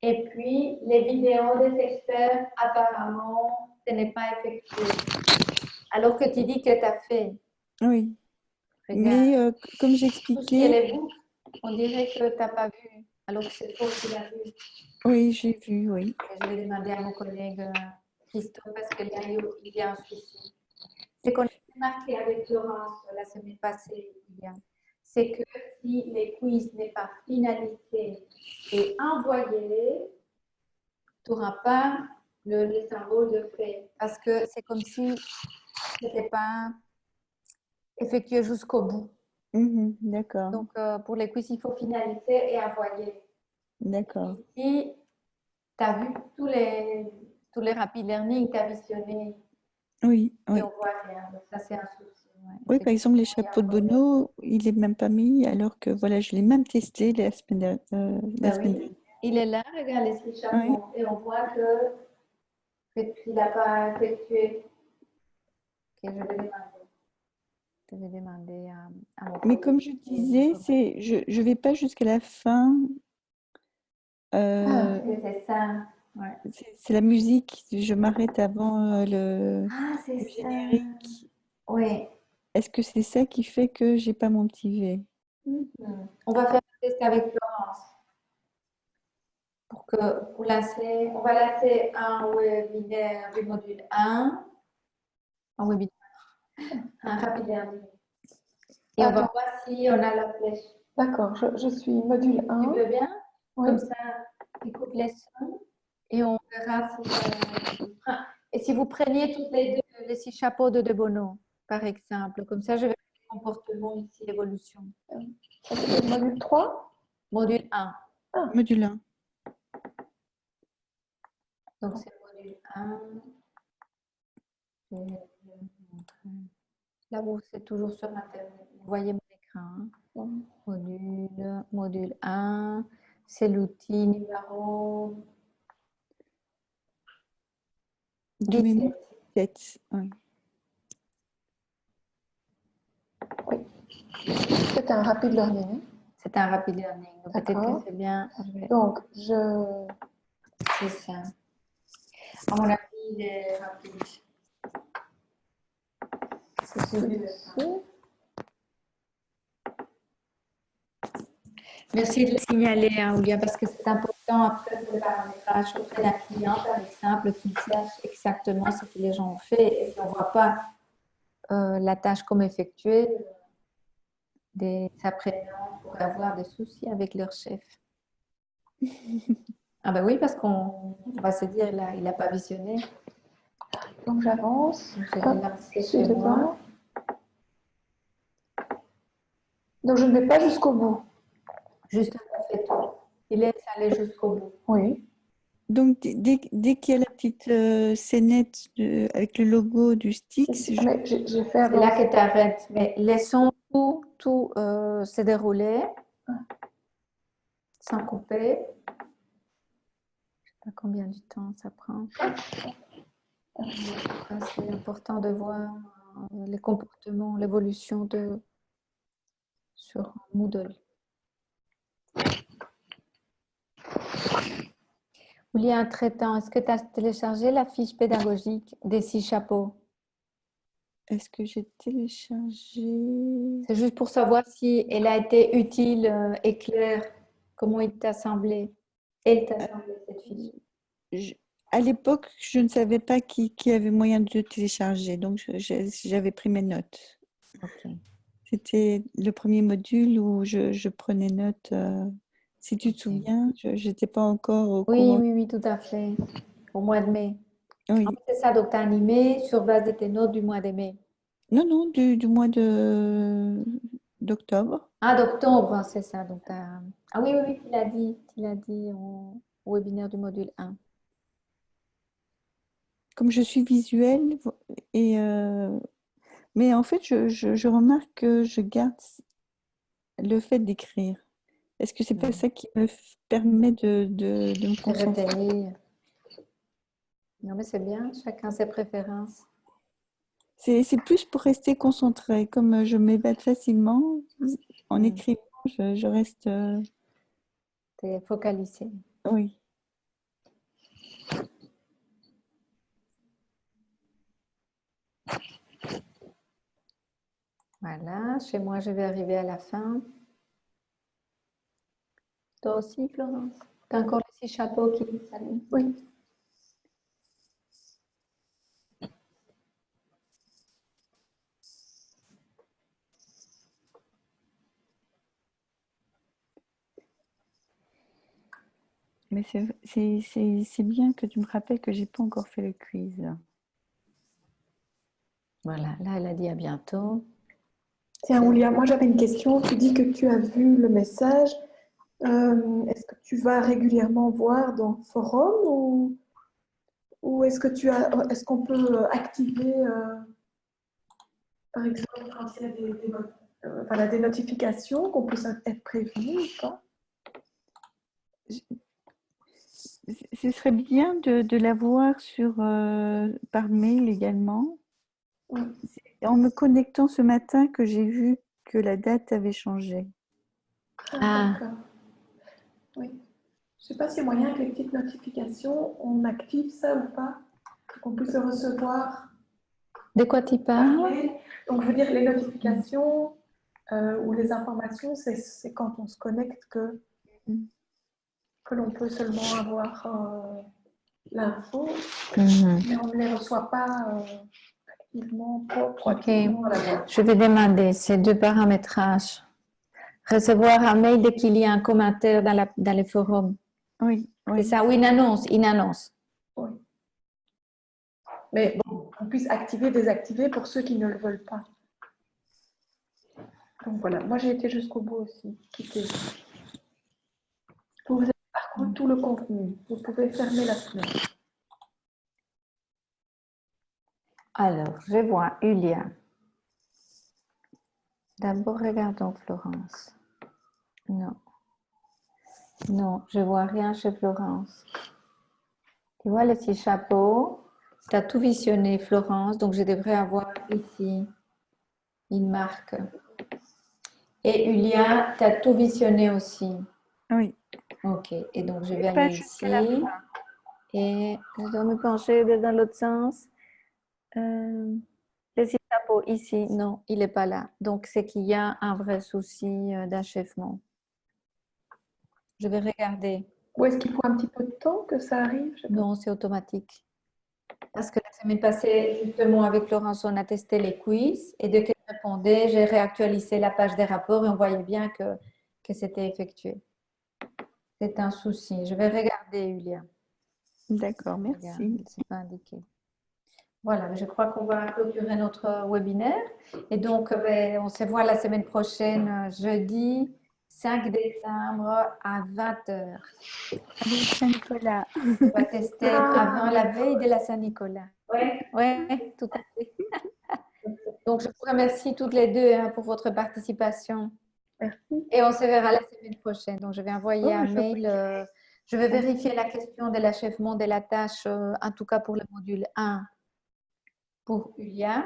Et puis, les vidéos des experts, apparemment, ce n'est pas effectué. Alors que tu dis que tu as fait. Oui. Regarde. Mais comme Tout ce qui est j'expliquais, les boucles, on dirait que tu n'as pas vu. Alors que c'est toi qui l'as vu. oui, j'ai vu, oui. Et je vais demander à mon collègue Christophe parce qu'il y a un souci. C'est qu'on a marqué avec Laurence la semaine passée, c'est que si les quiz n'est pas finalisé et envoyé, tu n'auras pas les symboles de fait. Parce que c'est comme si ce n'était pas effectué jusqu'au bout. D'accord, Donc, pour les quiz, il faut finaliser et envoyer. d'accord. Ici, tu as vu tous les rapid learning, tu as visionné Oui, et oui. on voit rien. Donc, ça, c'est un souci. Ouais. Oui, par exemple, les Effectivement, chapeaux de Bono, il n'est même pas mis, alors que voilà, je l'ai même testé la semaine, la Ben semaine oui, il est là, regarde les six dernière. Oui. chapeaux. Et on voit qu'il n'a pas effectué. Ok, je vais demander à mon Mais collègue. comme je disais, je vais pas jusqu'à la fin. Ah, c'est ça. Ouais. C'est la musique. Je m'arrête avant Ah, c'est le ça. générique. Oui. Est-ce que c'est ça qui fait que j'ai pas mon petit V? On va faire un test avec Florence. Pour lancer, on va lancer un webinaire du module 1, un webinaire, un rapide learning. Et on va Attends, voir si on a la flèche. d'accord, je suis module Tu 1. veux bien? Oui. Comme ça, tu coupes les sons et on verra si. Ah, et si vous preniez toutes les six chapeaux de Bono, par exemple, comme ça, je vais faire le comportement ici, l'évolution. Ça, c'était le module 3. Module 1. Module 1. Donc, c'est le module 1. Je vais vous montrer. Là, vous c'est toujours sur Internet. Vous voyez mon écran. Module 1. C'est l'outil numéro 17. 7. Oui. Oui. C'est un rapid learning. C'est un rapid learning. Donc, peut-être que D'accord. c'est bien. Donc, C'est ça. À mon avis, il est rapide. C'est celui-là. Merci de le signaler, hein, Oulia, parce que c'est important après pour le paramétrage auprès d'un client, par exemple, qu'il sache exactement ce que les gens ont fait. Et si on ne voit pas la tâche comme effectuée, des apprenants pourraient avoir des soucis avec leur chef. Ah ben oui, parce qu'on va se dire, il n'a pas visionné. donc j'avance. Je vais lancer Je suis chez moi. dedans. Donc, je ne vais pas jusqu'au bout. Juste un fait tout. Il laisse aller jusqu'au bout. Oui. Donc, dès qu'il y a la petite scénette avec le logo du Styx, Mais j'ai fait C'est là avancer. que tu arrêtes. Mais laissons tout se dérouler sans couper. Je ne sais pas combien de temps ça prend. C'est important de voir les comportements, l'évolution sur Moodle. Il y a un traitant. Est-ce que tu as téléchargé la fiche pédagogique des 6 chapeaux? est-ce que j'ai téléchargé? C'est juste pour savoir si elle a été utile et claire. Comment il t'a semblé? Elle t'a semblé cette fiche? À l'époque, je ne savais pas qui avait moyen de télécharger, donc j'avais pris mes notes. Ok. C'était le premier module où je prenais note. Si tu te souviens, je n'étais pas encore au courant. Oui, tout à fait. Au mois de mai. Oui. En fait, c'est ça, donc tu as animé sur base de tes notes du mois de mai. Non, du mois d'octobre. Ah, d'octobre, c'est ça. Donc, ah oui, tu l'as dit au webinaire du module 1. Comme je suis visuelle, et, mais en fait, je remarque que je garde le fait d'écrire. Est-ce que c'est pas ça qui me permet de me concentrer? Retenir. Non, mais c'est bien, chacun ses préférences. C'est plus pour rester concentrée. Comme je m'évade facilement, en écrivant, je reste. Tu es focalisé. Oui. Voilà, chez moi, je vais arriver à la fin. Toi aussi, Florence? Tu as encore les 6 chapeaux qui s'allument? Oui. Mais c'est bien que tu me rappelles que j'ai pas encore fait le quiz. Voilà, là, elle a dit à bientôt. Tiens, Oulia, moi j'avais une question. Tu dis que tu as vu le message. Est-ce que tu vas régulièrement voir dans le forum ou est-ce qu'on peut activer, par exemple, quand il y a voilà, des notifications, qu'on puisse être prévenu ou pas? Ce serait bien de l'avoir par mail également. Oui. C'est en me connectant ce matin que j'ai vu que la date avait changé. Ah. D'accord. Oui. Je ne sais pas s'il y a moyen que les petites notifications, on active ça ou pas, pour qu'on puisse le recevoir De quoi tu par parles? mail. Donc, je veux dire, les notifications ou les informations, c'est quand on se connecte que l'on peut seulement avoir l'info, mais on ne les reçoit pas activement, proactivement à la boîte. Je vais demander ces deux paramétrages. Recevoir un mail dès qu'il y a un commentaire dans les forums. Oui, C'est oui. ça, ou une annonce. Oui. Mais bon, on puisse activer, désactiver pour ceux qui ne le veulent pas. Donc voilà, moi j'ai été jusqu'au bout aussi. Vous avez parcouru tout le contenu. Vous pouvez fermer la fenêtre. Alors, je vois Ulia. D'abord, regardons Florence. Non. Non, je vois rien chez Florence. Tu vois le petit chapeau? Tu as tout visionné, Florence, donc je devrais avoir ici une marque. Et Ulia, tu as tout visionné aussi. Oui. Ok, et donc je vais Pas aller jusqu'à la ici. fin. Et je dois me pencher dans l'autre sens. Le petit chapeau ici, non, il n'est pas là. Donc, c'est qu'il y a un vrai souci d'achèvement. Je vais regarder. Ou est-ce qu'il faut un petit peu de temps que ça arrive? Je sais pas. Non, c'est automatique. Parce que la semaine passée, justement, avec Laurence, on a testé les quiz et dès qu'elle répondait, j'ai réactualisé la page des rapports et on voyait bien que c'était effectué. C'est un souci. Je vais regarder, Julia. D'accord, Regarde, merci. c'est pas indiqué. Voilà, je crois qu'on va clôturer notre webinaire. Et donc, on se voit la semaine prochaine, jeudi 5 décembre à 20h. Avec Saint-Nicolas. On va tester avant la veille de la Saint-Nicolas. Oui, tout à fait. Donc, je vous remercie toutes les deux pour votre participation. Merci. Et on se verra la semaine prochaine. Donc, je vais envoyer un je mail. Je vais vérifier la question de l'achèvement de la tâche, en tout cas pour le module 1, pour Ulia.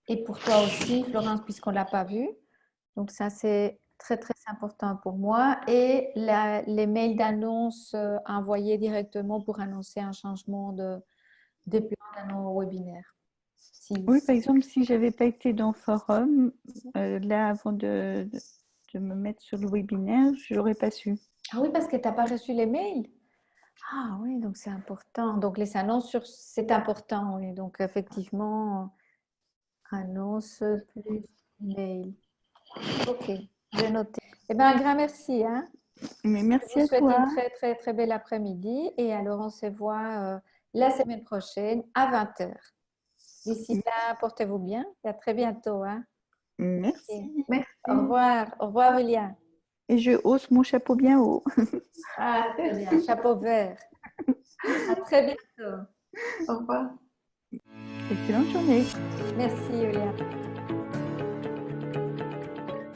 Et pour toi aussi, Florence, puisqu'on ne l'a pas vu. Donc, ça, c'est très, très important pour moi. Et les mails d'annonce envoyés directement pour annoncer un changement de plan dans nos webinaires. Oui, par exemple, si je n'avais pas été dans le forum, là, avant de me mettre sur le webinaire, je n'aurais pas su. Ah oui, parce que tu n'as pas reçu les mails. Ah oui, donc c'est important. Donc, les annonces, c'est important, oui. Donc, effectivement, annonce plus mail. OK, j'ai noté. Eh bien, un grand merci. Hein. Mais Je merci vous à souhaite toi. une très, très, très belle après-midi. Et alors, on se voit la semaine prochaine à 20h. D'ici là, portez-vous bien et à très bientôt. Hein. Merci. Merci. Au revoir. Au revoir, William. Et je hausse mon chapeau bien haut. Ah, très bien. Chapeau vert. À très bientôt. Au revoir. Excellente journée. Merci, William.